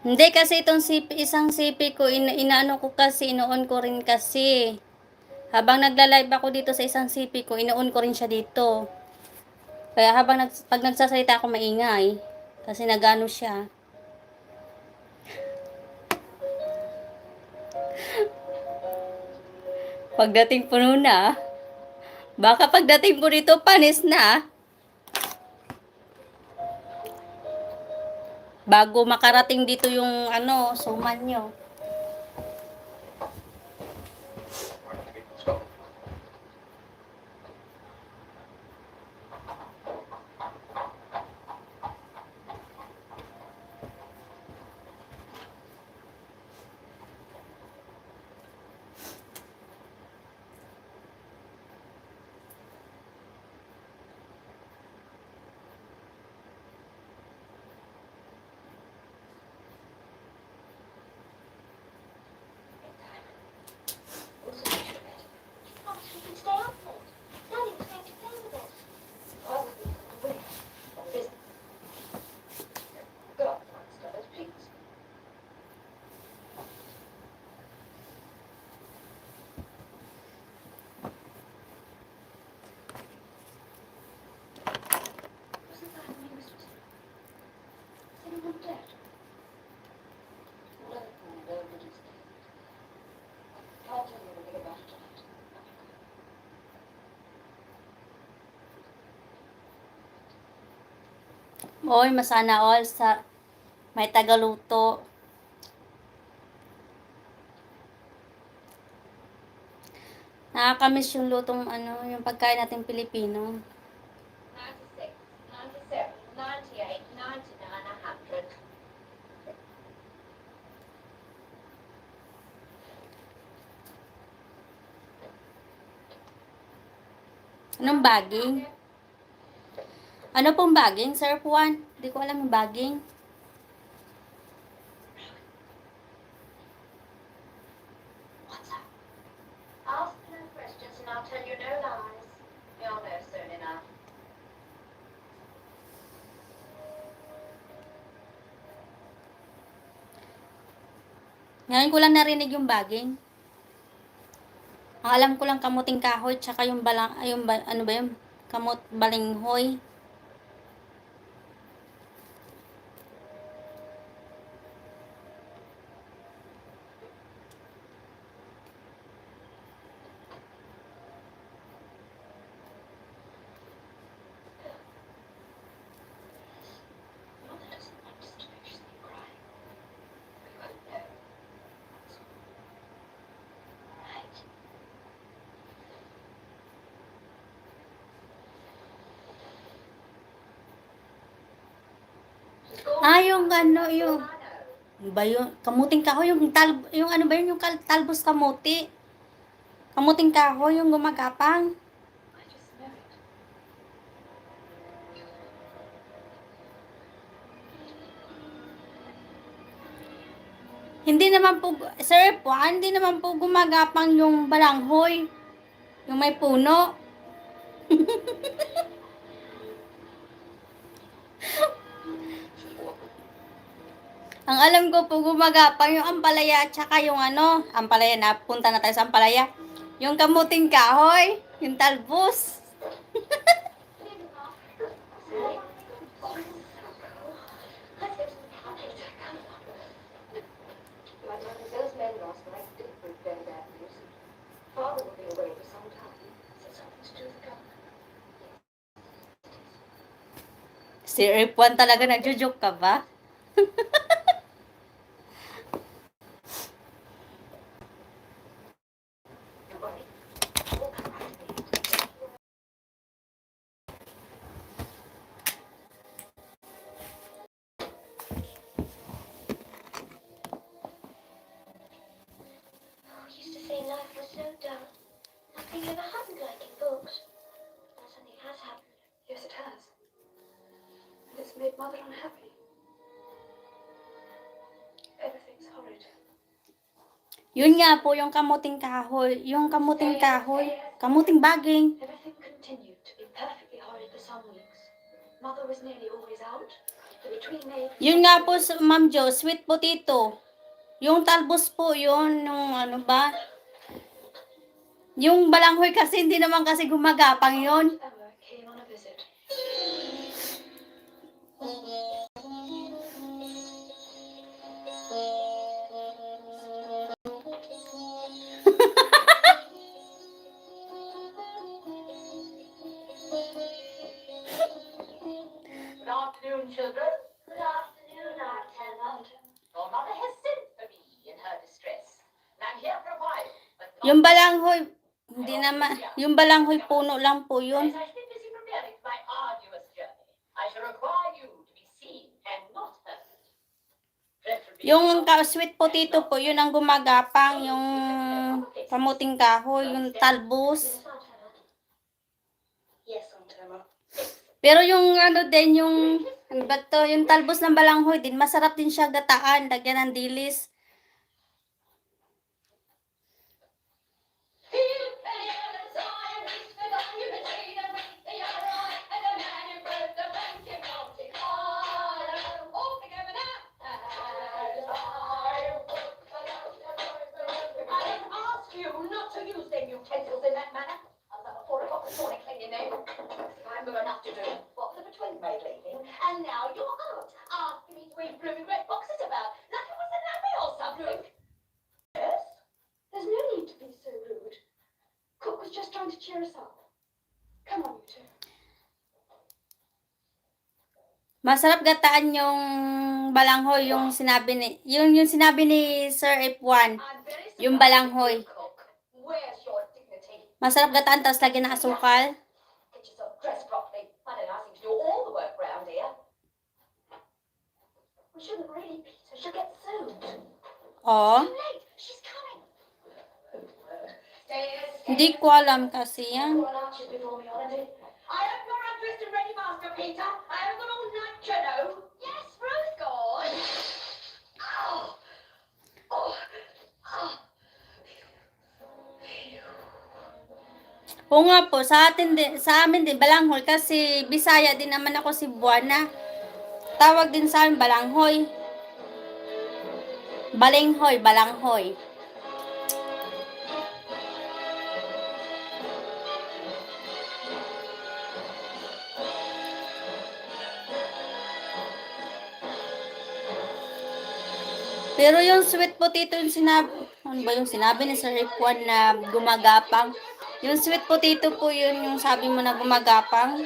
Hindi kasi itong isang CP ko, inaano ko kasi, ino-on ko rin kasi. Habang nagla-live ako dito sa isang CP ko, ino-on ko rin siya dito. Kaya pag nagsasalita ako maingay, kasi nagano siya. Pagdating puno na, baka pagdating po dito, panis na. Bago makarating dito yung suman nyo. Oy, masana all sa may tagaluto. Nakakamiss yung lutong yung pagkain natin Pilipino. 96, 97, 98, 99, 100. Anong bagging? Ano pong bagging, Sir Juan? Hindi ko alam yung bagging. Ask no questions and I'll tell you no lies. You'll know soon enough. Ngayon ko lang narinig yung bagging. Ang alam ko lang kamuting kahoy, tsaka yung balang, ano ba yun? Kamot balinghoy. Mother doesn't want us to know she's been crying. We won't know. Right. She's gone. Yung ano, yung... I know. Ba yun? Kamuting kahoy, yung ano ba yun? Yung talbos kamuti. Kamuting kahoy, yung gumagapang. I just know it. Hindi naman po, Sir Juan, hindi naman po gumagapang yung balanghoy. Yung may puno. Ang alam ko po gumagapang yung ampalaya at saka yung ano, ampalaya na, punta na tayo sa ampalaya. Yung kamuting kahoy, yung talbos. Let's go to the car later. Come on. My darling, those men last night did bring very bad news. Father will be away for some time. Is it something to do with the government? Si Juan talaga nagjo-joke ka ba? Don't worry. We'll come back to me. Oh, used to say life was so dull. Nothing ever happened like in books. Now something has happened. Yes, it has. And it's made Mother unhappy. Everything's horrid. Yun nga po, yung kamuting kahoy. Yung kamuting kahoy. Kamuting baging. Everything continued to be perfectly horrid for some weeks. Mother was nearly always out. But between May... Yun nga po, Ma'am Jo, sweet potato. Yung talbos po, yun, yung ano ba? Yung balanghoy kasi, hindi naman kasi gumagapang yun. Emma came on a visit. Good afternoon, children. Good afternoon, Aunt Emma. Your mother has sent for me in her distress. And I'm here for a while. But not Yung balanghoy, hindi naman, yung balanghoy puno lang po as yun. I shall be busy preparing for my arduous journey. I shall require you to be seen and not heard. Preferably Yung sweet potato po, yun ang gumagapang, yung kamuting kahoy, yung talbos. Yes, Aunt Emma. Yes, Aunt Emma. Pero yung ano din, yung, ano ba to, yung talbos ng balanghoy din, masarap din siya gataan, lagyan ng dilis. I ask you not to use them utensils in that manner. I was up at 4 o'clock this morning cleaning them. I've got enough to do. What for the twin maid leaving? And now you're out, asking me to eat blooming great boxes about. Like it was a nappy or something. Yes? There's no need to be so rude. Cook was just trying to cheer us up. Come on, you two. Masarap gataan yung balanghoy, yung sinabi ni, yung sinabi ni Sir F1, I'm very yung surprised balanghoy. at you, cook. Where's your dignity? Masarap gataan, tapos lagyan ng asukal. Get yourself dressed properly. I don't know, I seem to do all the work round here. We shouldn't really, Peter. She'll get sued. Oh. Too late. She's coming. Stairs, Hindi ko alam kasi yan. Everyone arches before me on it. I hope you're all dressed and ready, Master Peter. I haven't got all night, you know. Yes, Ruth, God. Oh. Oh. Oh. Oo nga po, sa amin din, Balanghoy, kasi Bisaya din naman ako si Buwana. Tawag din sa amin, Balanghoy. Balinghoy, Balanghoy. Pero yung sweet potato yung ano ba yung sinabi ni Sir Ipuan na gumagapang? Yung sweet potato po yun yung sabi mo na gumagapang.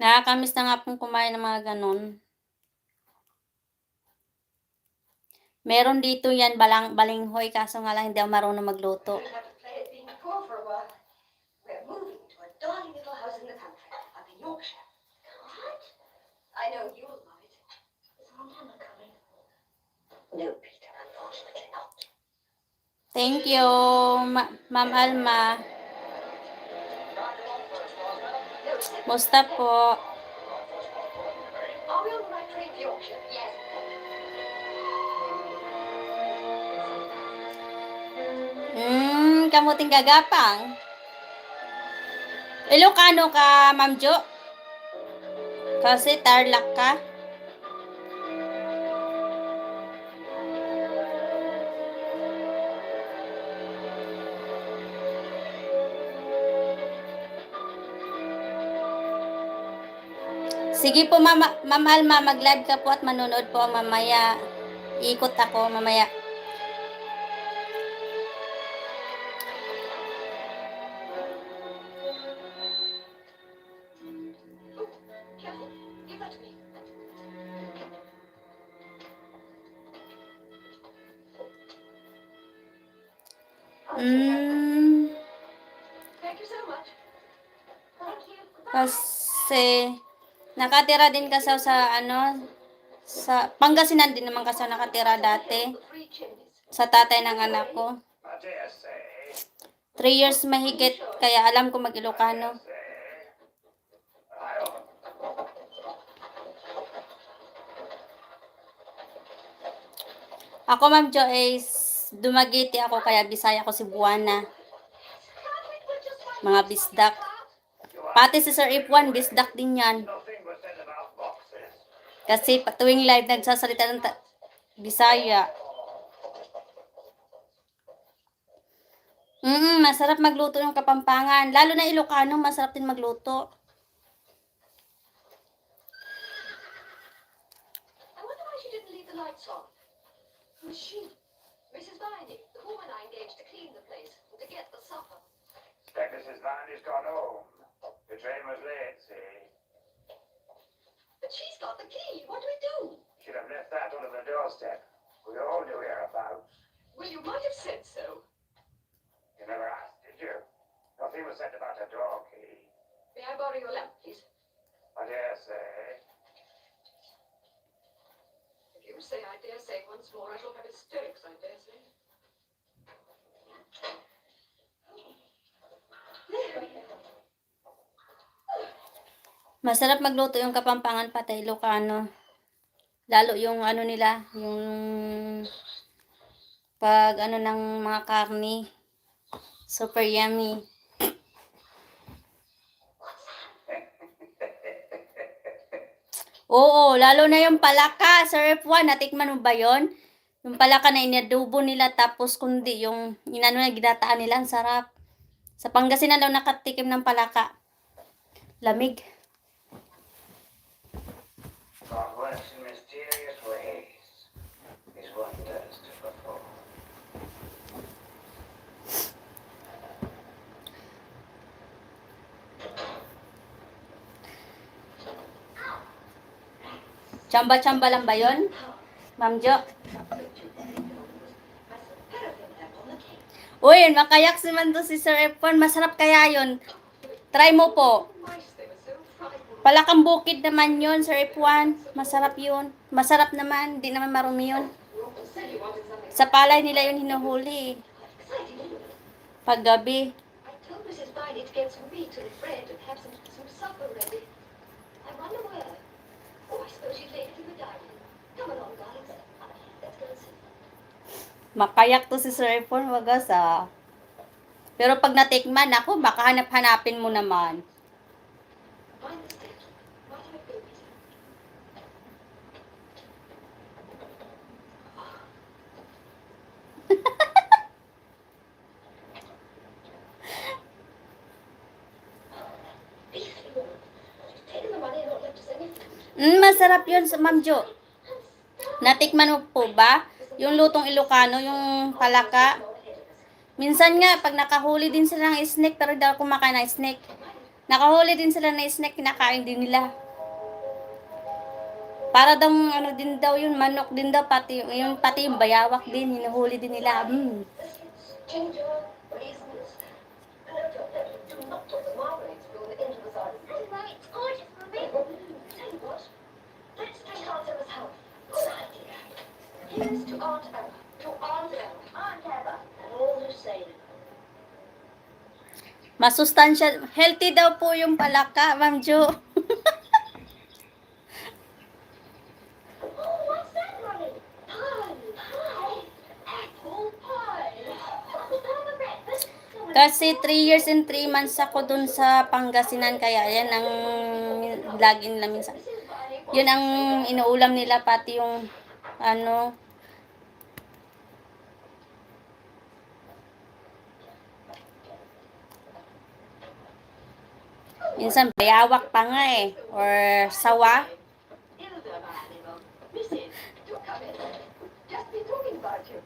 Nakakamiss na nga pong kumain ng mga ganon. Meron dito yan, balinghoy, kaso nga lang hindi ako marunong magluto. We'll have to play at being poor for a while. We're moving to a darling little house in the country, up in Yorkshire. What? I know you'll love it. Is Montana coming? No, Peter, unfortunately not. Thank you, Ma'am Alma. Musta po? Are we on the right train to Yorkshire? Yes. Kamuting gagapang. Ilocano ka, Ma'am Jo? Kasi Tarlac ka? Sige po, Ma'am Alma, mag-live ka po at manonood po mamaya. Ikot ako mamaya. Careful. Give that to me. Thank you so much. Thank you. Kasi nakatira din kasi ako sa Pangasinan din naman kasi ako nakatira dati. Sa tatay ng anak ko. 3 years mahigit, kaya alam ko mag-Ilocano. Ako, Ma'am Jo, is Dumagiti ako, kaya Bisaya ko si Buwana. Mga bisdak. Pati si Sir Ipuan, bisdak din yan. Kasi tuwing live, nagsasalita ng Bisaya. Masarap magluto ng Kapampangan. Lalo na Ilocano, masarap din magluto. I wonder why she didn't leave the lights on. Who's she? Mrs. Viney, the woman I engaged to clean the place and to get the supper. Mrs. Viney's gone home. The train was late, see? But she's got the key. What do we do? Should have left that under the doorstep. We all knew hereabouts. Well, you might have said so. You never asked, did you? Nothing was said about a door key. May I borrow your lamp, please? I dare say. If you say I dare say once more, I shall have hysterics, I dare say. There we go. Masarap magluto yung Kapampangan pati Ilocano. Lalo yung ano nila, yung pag ano ng mga karni. Super yummy. Oo, lalo na yung palaka. Sir F1, natikman mo ba yun? Yung palaka na inadubo nila, tapos kundi yung inano na ginataan nila, ang sarap. Sa Pangasinan daw nakatikim ng palaka. Lamig. God works in mysterious ways. His wonders to perform. Chamba-chamba lang ba yun? Ma'am Jo? Uy, makayak si man to si Sir F1. Masarap kaya yun. Try mo po. Palakang bukid naman yun, Sir F1. Masarap yun. Masarap naman. Di naman marumi yun. Sa palay nila yun hinuhuli. Paggabi. I told Mrs. Viney to get some meat and bread and have some supper ready. I wonder where. Oh, I suppose she's laid it in the dining. Come along, darlings. Let's go and see. Makayak to si Sir F1. Wagas ah. Pero pag natikman, ako, baka hanap-hanapin mo naman. Mind the steps. Right on a go, Peter. Beastly woman. She's taken the money and not left us any food. Masarap yun, Ma'am Jo. Natikman mo po ba? Yung lutong Ilocano, yung palaka. Minsan nga, pag nakahuli din sila ng snake, pero hindi ako kumakain ng snake. Nakahuli din sila ng snake, kinakain din nila. Para daw, ano din daw yun, manok din daw, pati yung bayawak din, hinuhuli din nila. Ginger, raisins. No, do not put the marmalade spoon into the side. Right, it's gorgeous, Mummy. Tell you what, let's drink Aunt Emma's health. Good idea. Here's to Aunt Emma. To Aunt Emma. Aunt Emma. And all who say it. Masustansya, healthy daw po yung palaka, Ma'am Jo. Oh, what's that, Mummy? Pie. Pie. Apple pie. For breakfast. Kasi 3 years and 3 months ako dun sa Pangasinan, kaya yan ang lagi nila minsan. Yun ang inuulam nila, pati yung ano, minsan bayawak pa nga eh, or sawa. Mrs. Do come in. Just been talking about you.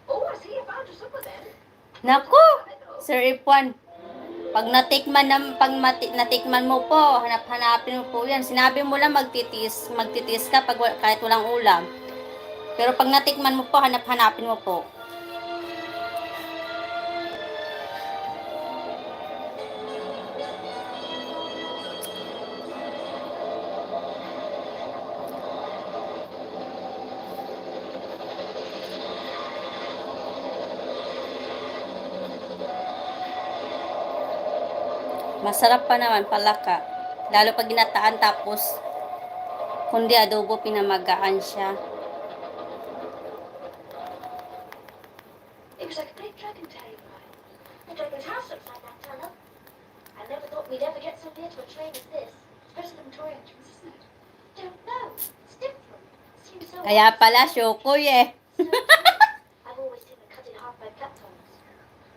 Oh, I see you found your supper then. Naku, Sir Ipuan, pag natikman mo po, hanapin mo po yan. Sinabi mo lang magtitis ka pag kahit walang ulam. Pero pag natikman mo po, hanapin mo po. Masarap pa naman palaka. Lalo pag ginataan tapos kundi adobo, pinamagaan siya. It was like a great dragon tale, right? The dragon's house looks like that tunnel. I never thought we'd ever get so near to a train as this. Where's the Victoria entrance, isn't it? Don't know. It's different. Seems so Kaya pala, Shokoy eh. so I've always seen it cut in half by platforms.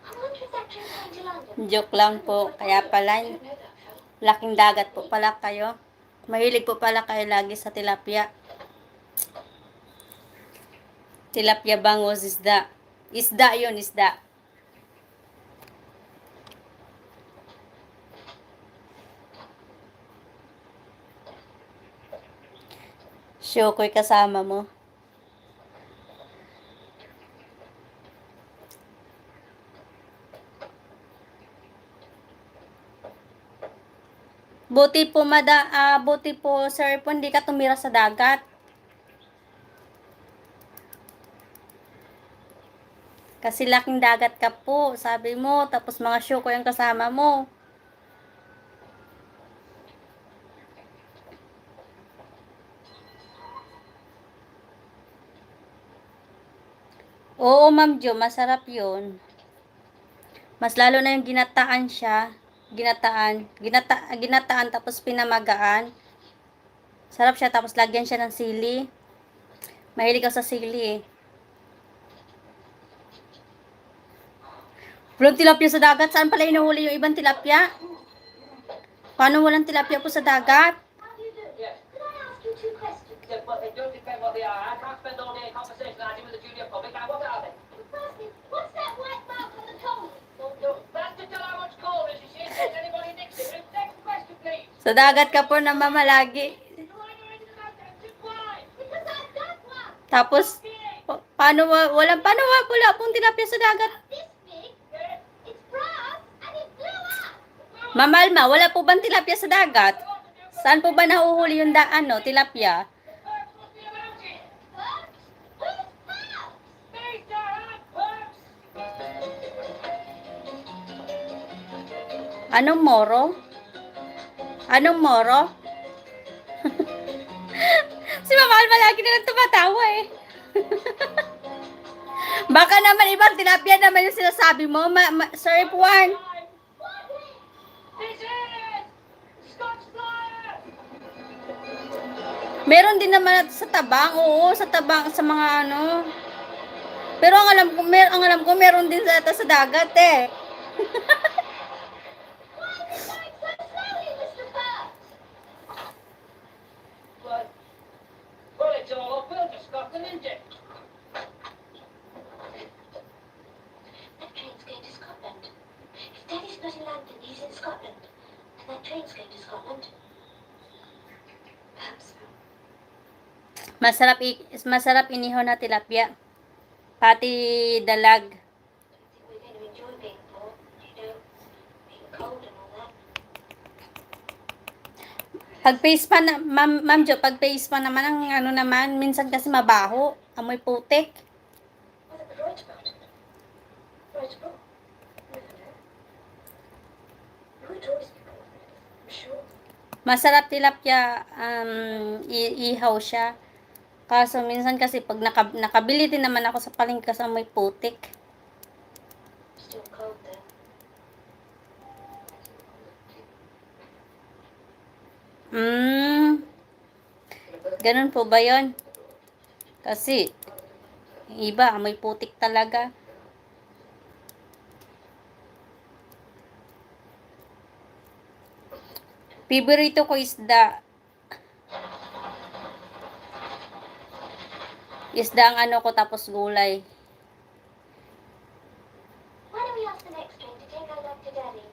I wonder if that train's going to London. Joke lang po. Kaya pala, I don't know that, Phil. laking dagat po pala kayo. Mahilig po pala kayo lagi sa tilapia. Tilapia bangus, isda. Isda yun, isda. Shokoy kasama mo. Buti po sir po hindi ka tumira sa dagat. Kasi laking dagat ka po, sabi mo, tapos mga shokoy ang kasama mo. Oo, Ma'am Jo, masarap 'yun. Mas lalo na yung ginataan siya. Ginataan tapos pinamagaan. Sarap siya tapos lagyan siya ng sili. Mahilig ako sa sili eh. Walang tilapia sa dagat. Saan pala inuhuli yung ibang tilapia? Paano walang tilapia po sa dagat? How do you do? Yes. Could I ask you two questions? Yeah, well, it don't depend what they are. I can't spend all day in conversation arguing with the junior public. Now, what are they? Firstly, what's that white mark on the coal? No, that's to tell how much coal is. You see, in case anybody nicks it. Next question, please. Sa dagat ka po namamalagi. Why go into the dagat? Just why? Because I've got one. Tapos, paano wala pong tilapia sa dagat? This big Ma'am Alma, wala po bang tilapia sa dagat? Saan po ba nahuhuli yung tilapia? Anong moro? Anong moro? Si Ma'am Alma lagi na lang tumatawa eh. Baka naman ibang tilapia naman yung sinasabi mo, Sir F1. Meron din naman sa tabang, oo, sa tabang, sa mga ano. Pero ang alam ko meron din sa dagat eh. Well, it's all uphill to Scotland, isn't it? That train's going to Scotland. If Daddy's not in London, he's in Scotland. And that train's going to Scotland. Perhaps so. Masarap inihaw na tilapia. Pati dalag. I think we're going to enjoy being poor, being cold and all that. Pag face pa na, Ma'am Jo, pag face pa naman ang naman, minsan kasi mabaho, amoy putik. What are the droids about? Droids bro? Never know. You would always be cold, I'm sure. Masarap tilapia, ihaw siya. Kaso minsan kasi pag nakabili din naman ako sa palengke kasi amoy putik. Still cold there. Ganun po ba yon? Kasi, iba, amoy putik talaga. Favorito ko isda. Isda ang ko tapos gulay. Why don't we ask the next train to take our love to Daddy?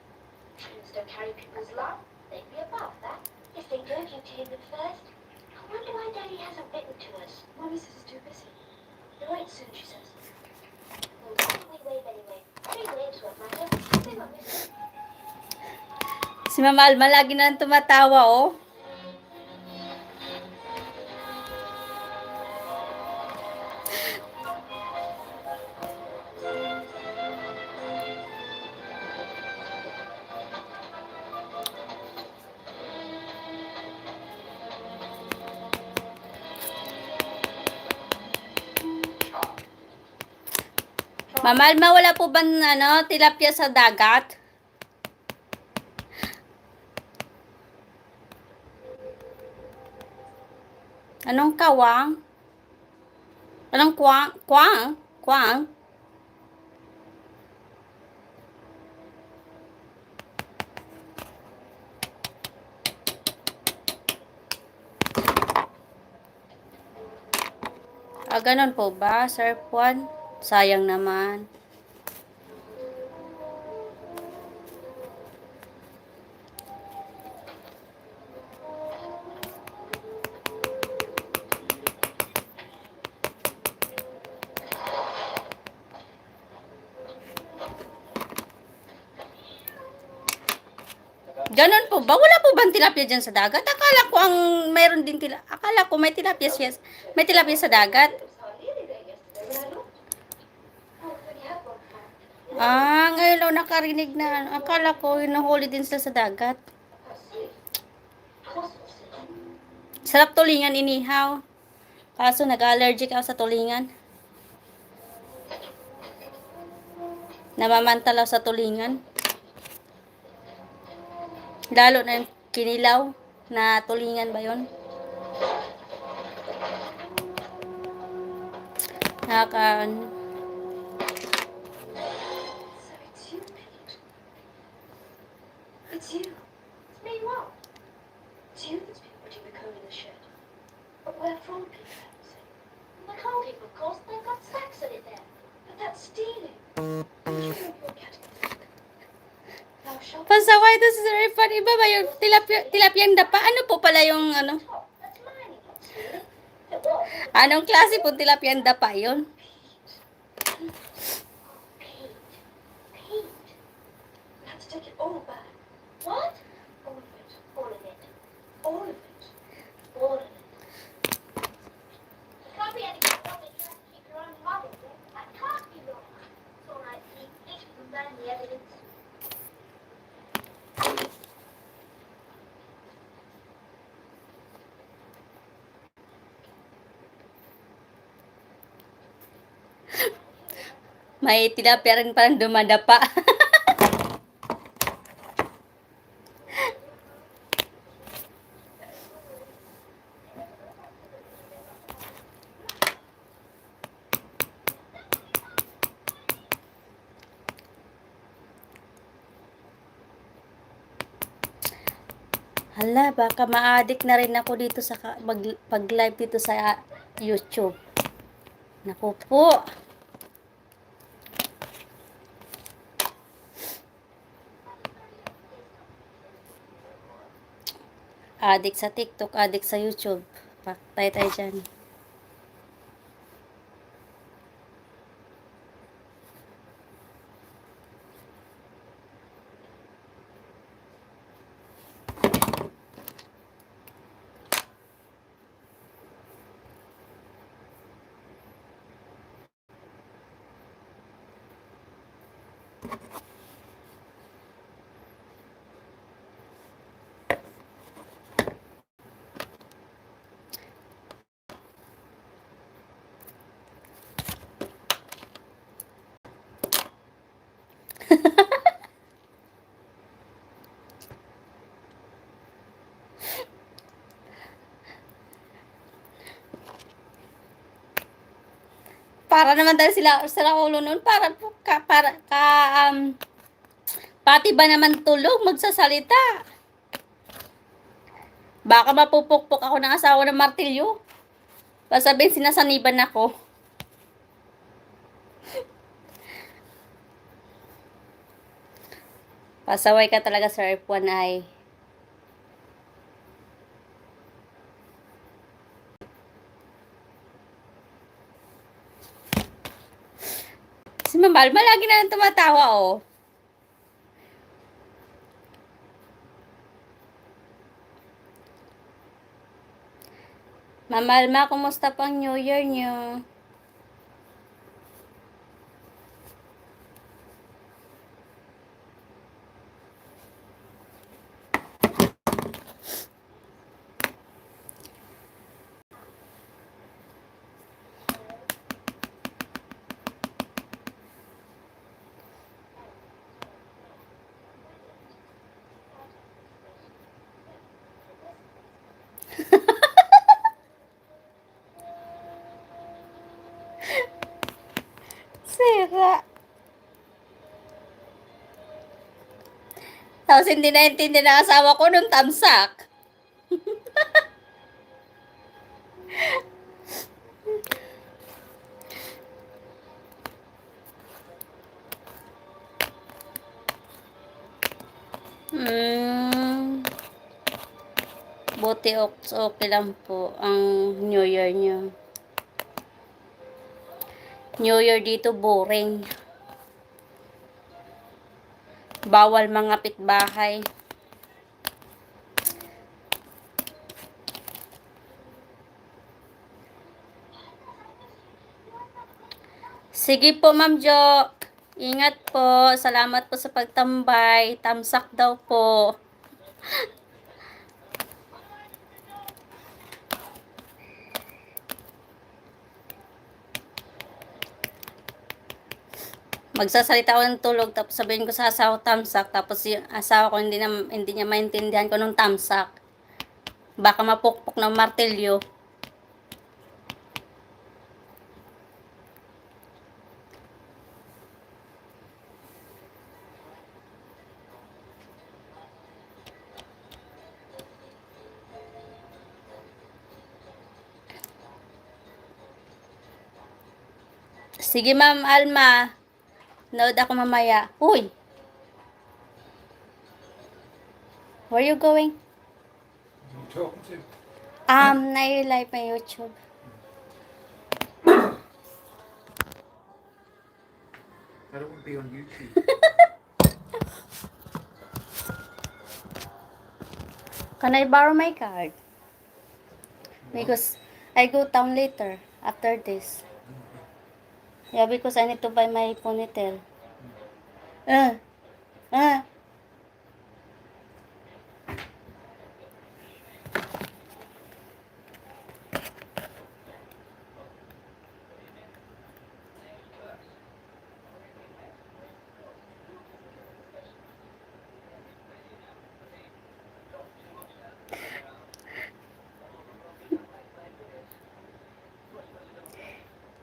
Trains don't carry people's love. They'd be above that. If they don't, you take them first. I wonder why Daddy hasn't written to us. Mommy says he's too busy. He'll write soon, she says. Well, why don't we wave anyway? 3 waves won't matter. They won't miss it. Si Mama Alma lagi na lang tumatawa, oh. Mama Alma, wala po ba tilapia sa dagat? Anong kawang? Anong kwang? Kwang? Kwang? Ganun po ba, Sir Juan? Sayang naman. Ganun po ba? Wala po bang tilapia dyan sa dagat? Akala ko mayroon din akala ko may tilapia siya. May tilapia sa dagat. Ngayon lang nakarinig na. Akala ko hinuhuli din sila sa dagat. Sarap tulingan inihaw. Kaso nag-allergic ako sa tulingan. Namamantalaw sa tulingan. Lalo na yung kinilaw na tulingan ba yun? It's you. It's me, what? It's you that's been putting the cone in the shed. But where from, Peter? The coal heap, of course. They've got sacks of it there. But that's stealing. You know you're getting it. Now, shall we... Pasaway ito si Sir Irfan. Iba ba yung tilapiyang dapa? Ano po pala yung That's mine, it's not stealing. It was. Anong klase po tilapiyang dapa yun? Pete. We have to take it all back. What? May tilapia rin parang dumadapa. Hala, baka ma-addict na rin ako dito sa pag-live dito sa YouTube. Naku po. Addict sa TikTok, addict sa YouTube. Patay tayo dyan. Para naman tayo sila ulo noon. Pati ba naman tulog, magsasalita. Baka mapupukpok ako ng asawa ng martilyo. Sabihin sinasaniban ako. Pasaway ka talaga, Sir F1 ay. Si Mamalma lagi na lang tumatawa, oh. Mamalma, kumusta pang New Year nyo? Sira. Tapos hindi naintindi ng asawa ko nung tamsak. Buti okay lang po ang New Year nyo. New Year dito boring. Bawal mga pitbahay. Sige po, Ma'am Jo. Ingat po. Salamat po sa pagtambay. Tamsak daw po. Magsasalita ako ng tulog, tapos sabihin ko sa asawa tamsak, tapos yung asawa ko hindi niya maintindihan ko nung tamsak. Baka mapukpok ng martilyo. Sige, Ma'am Alma. Nood ako mamaya. Uy! Where you going? You talking to? Na-live my YouTube. I don't want to be on YouTube. Can I borrow my card? Because I go town later after this. Yeah, because I need to buy my ponytail. Uh.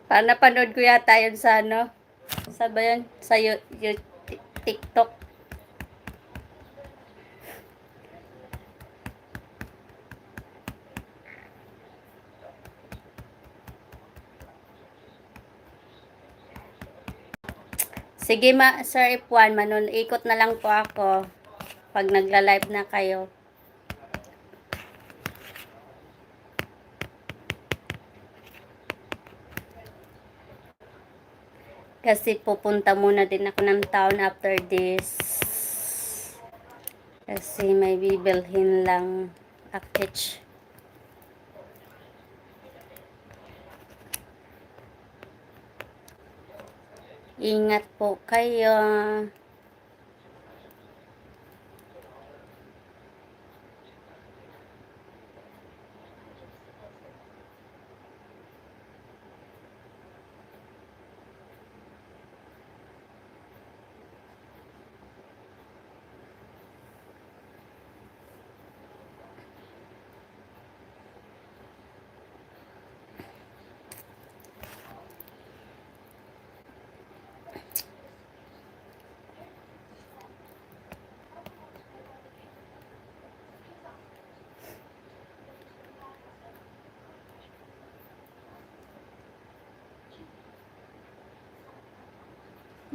Parang napanood ko yata yun sa ano. Sa ba yun? Sa TikTok. Sige Sir Ipuan, ikot na lang po ako pag nagla-live na kayo. Kasi pupunta muna din ako ng town after this. Kasi may bibilhin lang package. Ingat po kayo.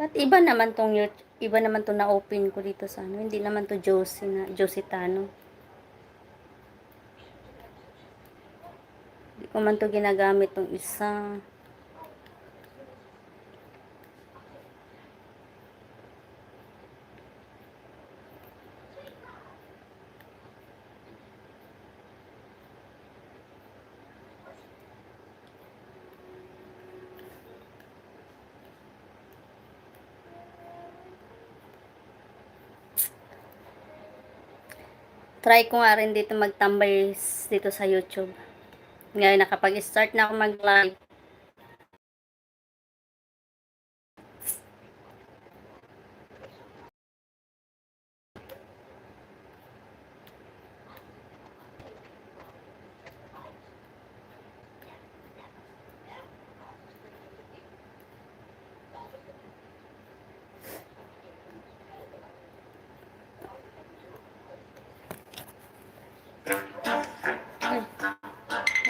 Ba't iba naman tong na-open ko dito sa ano? Hindi naman to Jositano. Hindi ko man to ginagamit tong isa. Try ko nga rin dito magtambay dito sa YouTube. Ngayon nakapag-start na ako mag-live.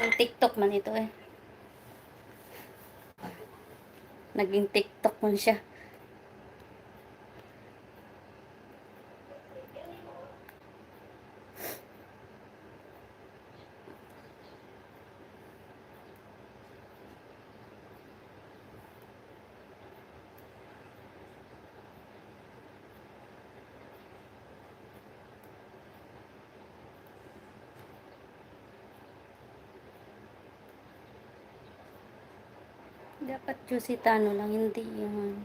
Ang TikTok man ito eh. Naging TikTok man siya. Dapat Jositano lang, hindi yun.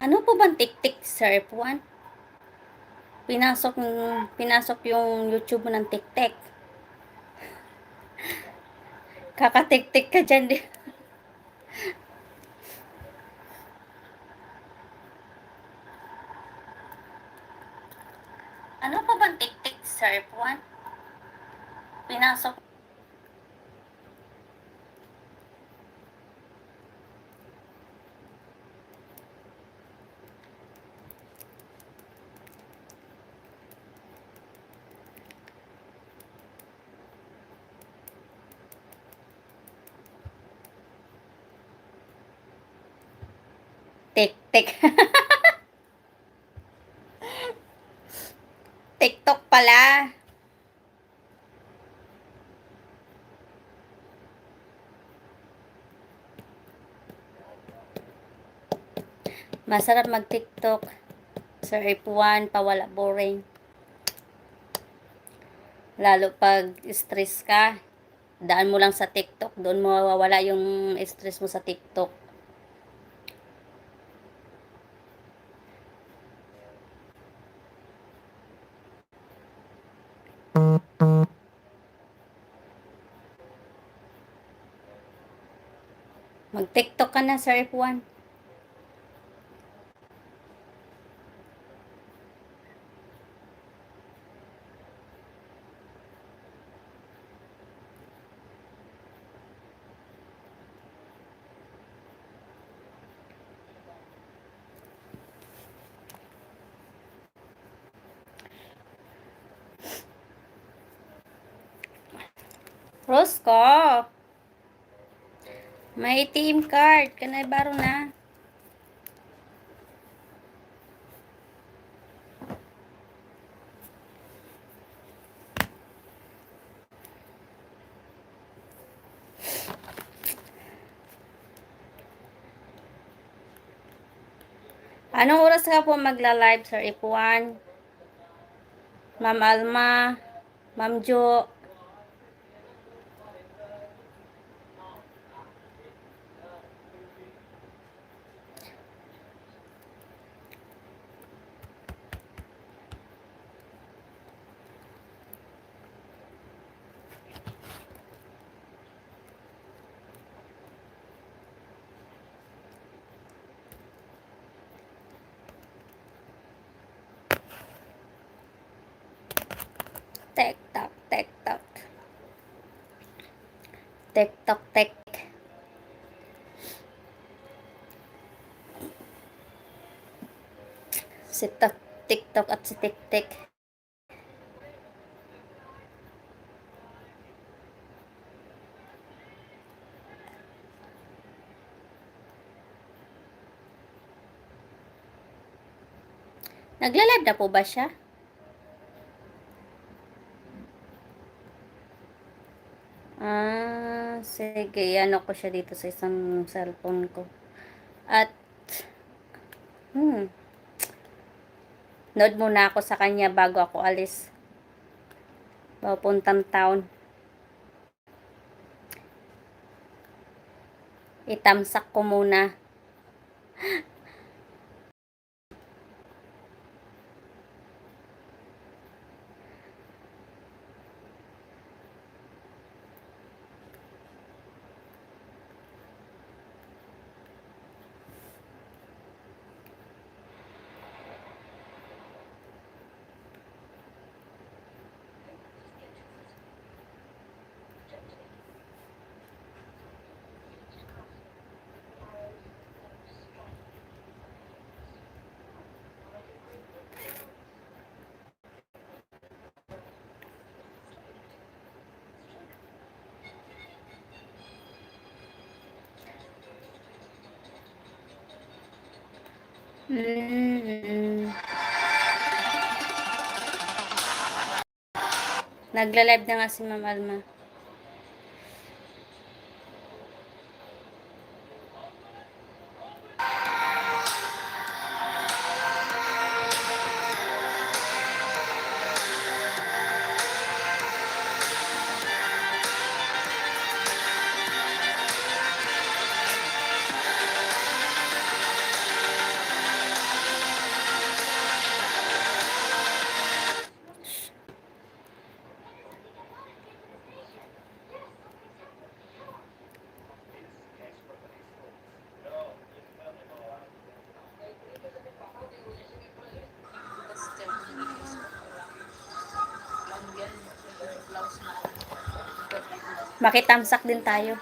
Ano po bang tik-tik, Sir Puan? Pinasok yung YouTube mo ng tik-tik. Kakatik-tik ka dyan. bang tik-tik, Sir F1? Pinasok. Tik-tik. TikTok pala. Masarap mag-TikTok. Sir F1, pawala boring. Lalo pag stress ka, daan mo lang sa TikTok. Doon mo mawawala yung stress mo sa TikTok. Mag-TikTok ka na, Sir F1. Rosco, may team card. Kanay baro na. Anong oras ka po magla-live, Sir F1? Ma'am Alma, Ma'am Jo. TikTok, TikTok. TikTok, tik. Si TikTok at si TikTik. Nagla-live na po ba siya? Sige, ano ko siya dito sa isang cellphone ko. At, nood muna ako sa kanya bago ako alis. Papuntang town. Itamsak ko muna. Nagla-live na nga si Ma'am Alma. Makitamsak din tayo.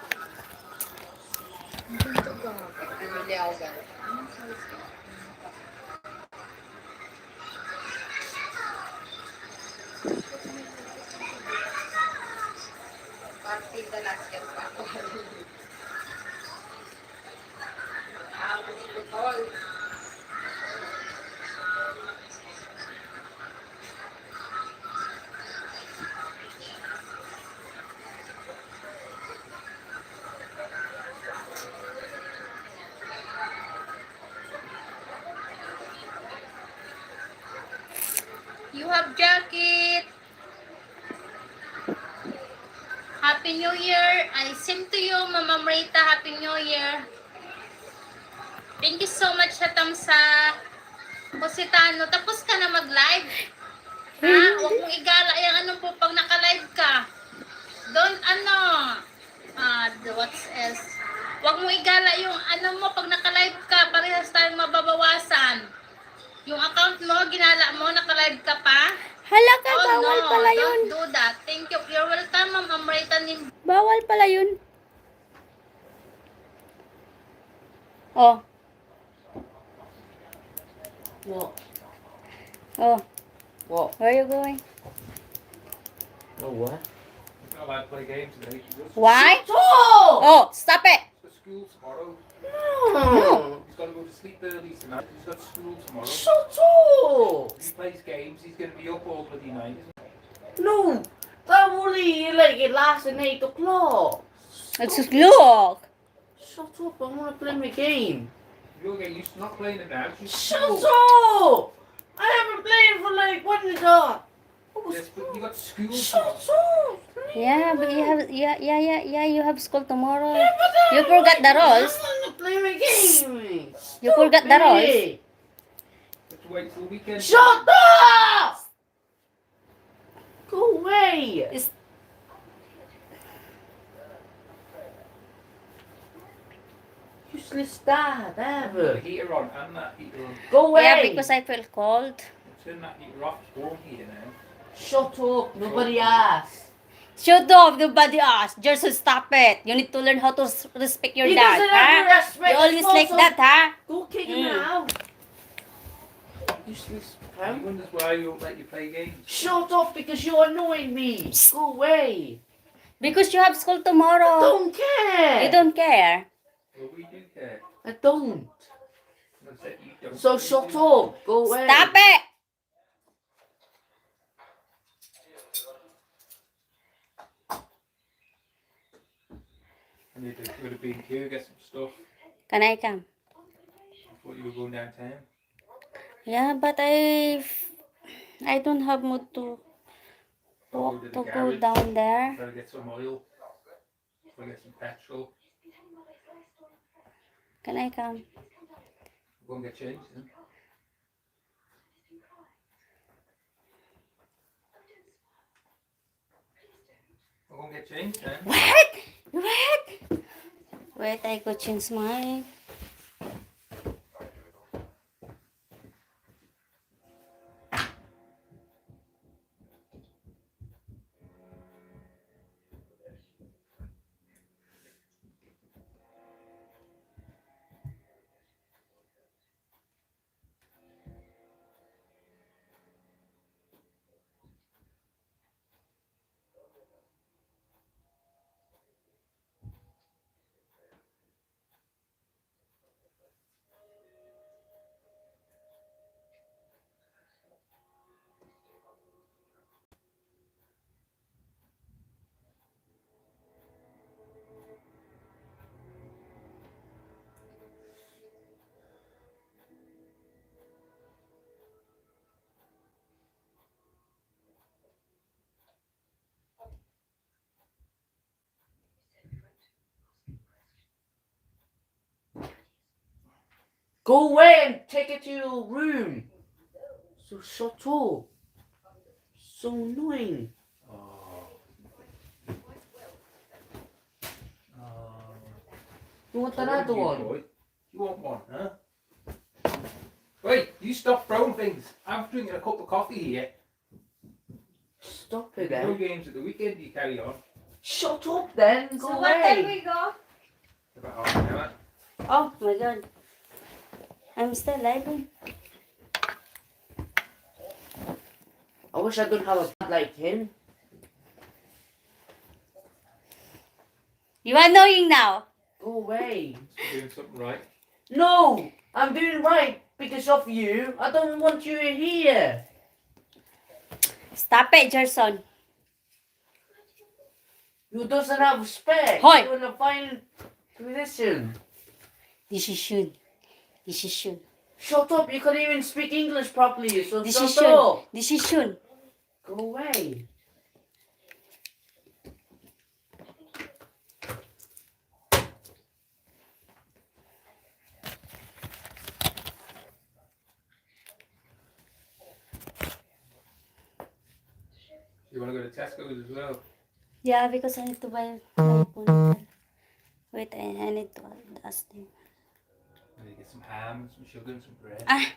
You have jacket. Happy New Year. I sing to you, Mama Marita. Happy New Year. Thank you so much sa tamsa. Positano, tapos ka na mag-live? Ha? Huwag mong igala yung ano po pag naka-live ka. Don't what's else? Huwag mong igala yung ano mo pag naka-live ka. Parehas tayong mababawasan. Yung account mo, ginala mo, naka-live ka pa? Hala ka, bawal pala yun. Don't do that. Thank you. You're welcome, Ma'am Amrita. Bawal pala yun. Oh. What? Oh. What? Where are you going? Nowhere. He's not allowed to play games today. Why? Shut up! Oh, stop it. He's got school tomorrow. No! He's got to go to sleep early tonight. He's got school tomorrow. Shut up! If he plays games, he's going to be up all bloody night. No! That only like it lasts in 8 o'clock. Let's just look. Shut up! I want to play my game. You'll get used to not playing it now. Shut up! I haven't played for like when is that? Yes, but you got school Shut tomorrow. up! Yeah, but you have you have school tomorrow. Yeah, but I You forgot the rules. I want to play my game. You forgot the rules. Hey, Let's wait till the weekend. shut up! Go away! Useless dad Put the ever. heater on and that heater on. Go away! Yeah, because I feel cold. Turn that heater off. It's warm heater now. Shut up! Nobody asked. Shut up, nobody asked. Just stop it. You need to learn how to respect your He dad, doesn't huh? ever respect You always his like boss. that, huh? Go kick him out. Useless He pal. wonders why you won't let you play games. Shut up because you're annoying me. Go away. Because you have school tomorrow. Don't care. You don't care. Well, we do care. I don't. I said you don't. So You shut do. up. Go away. Stop it. I need to go to B&Q, get some stuff. Can I come? I thought you were going downtown. Yeah, but I don't have mood to Go to the go garage. down there. Gotta get some oil. Gotta get some petrol. Can I come? Go and get changed then. I'll go and get changed then. What? What? Wait, I go change my. Go away and take it to your room. So shut up. So annoying. Oh. You want What another do you, one? boy? You want one, huh? Wait, you stop throwing things. I'm drinking a cup of coffee here. Stop it, No eh? games at the weekend, you carry on. Shut up then. Go So what time away. we go? About half an hour. Oh my god. I'm still live. I wish I could have a dad like him. You are annoying now. Go away. You're doing something right. No, I'm doing right because of you. I don't want you here. Stop it, Gerson. You doesn't have respect. Hoy. You're in a fine position. Decision. Decision. Shut up. You can't even speak English properly. So shut Decision. up. Decision. Go away. You want to go to Tesco's as well? Yeah, because I need to buy phone. Wait, I need to ask them. And you get some ham, some sugar, and some bread. Ah,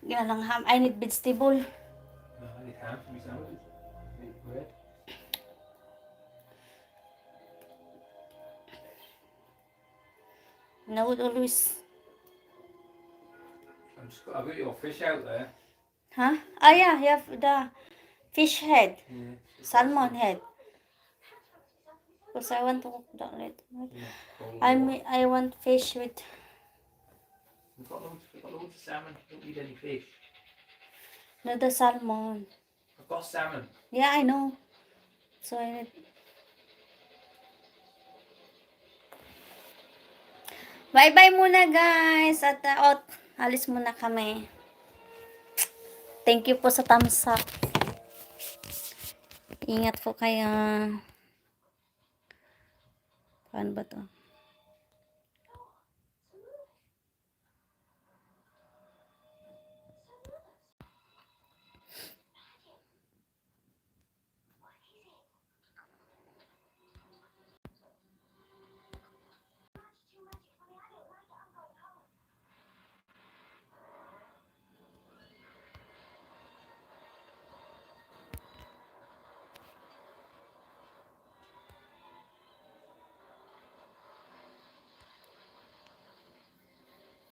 yun lang ham. I need vegetable. No, I need ham for my sandwiches. I need bread. And I would always... I've got your fish out there. Huh? Ah, yeah, you have the fish head. Yeah. Salmon head. Because I want to cook that later. I want fish with... We've got loads of salmon. Don't need any fish. No, the salmon. I've got salmon. Yeah, I know. So I need... Bye-bye muna guys. At alis muna kami. Thank you po sa thumbs up. Ingat po kayo. Paano ba to?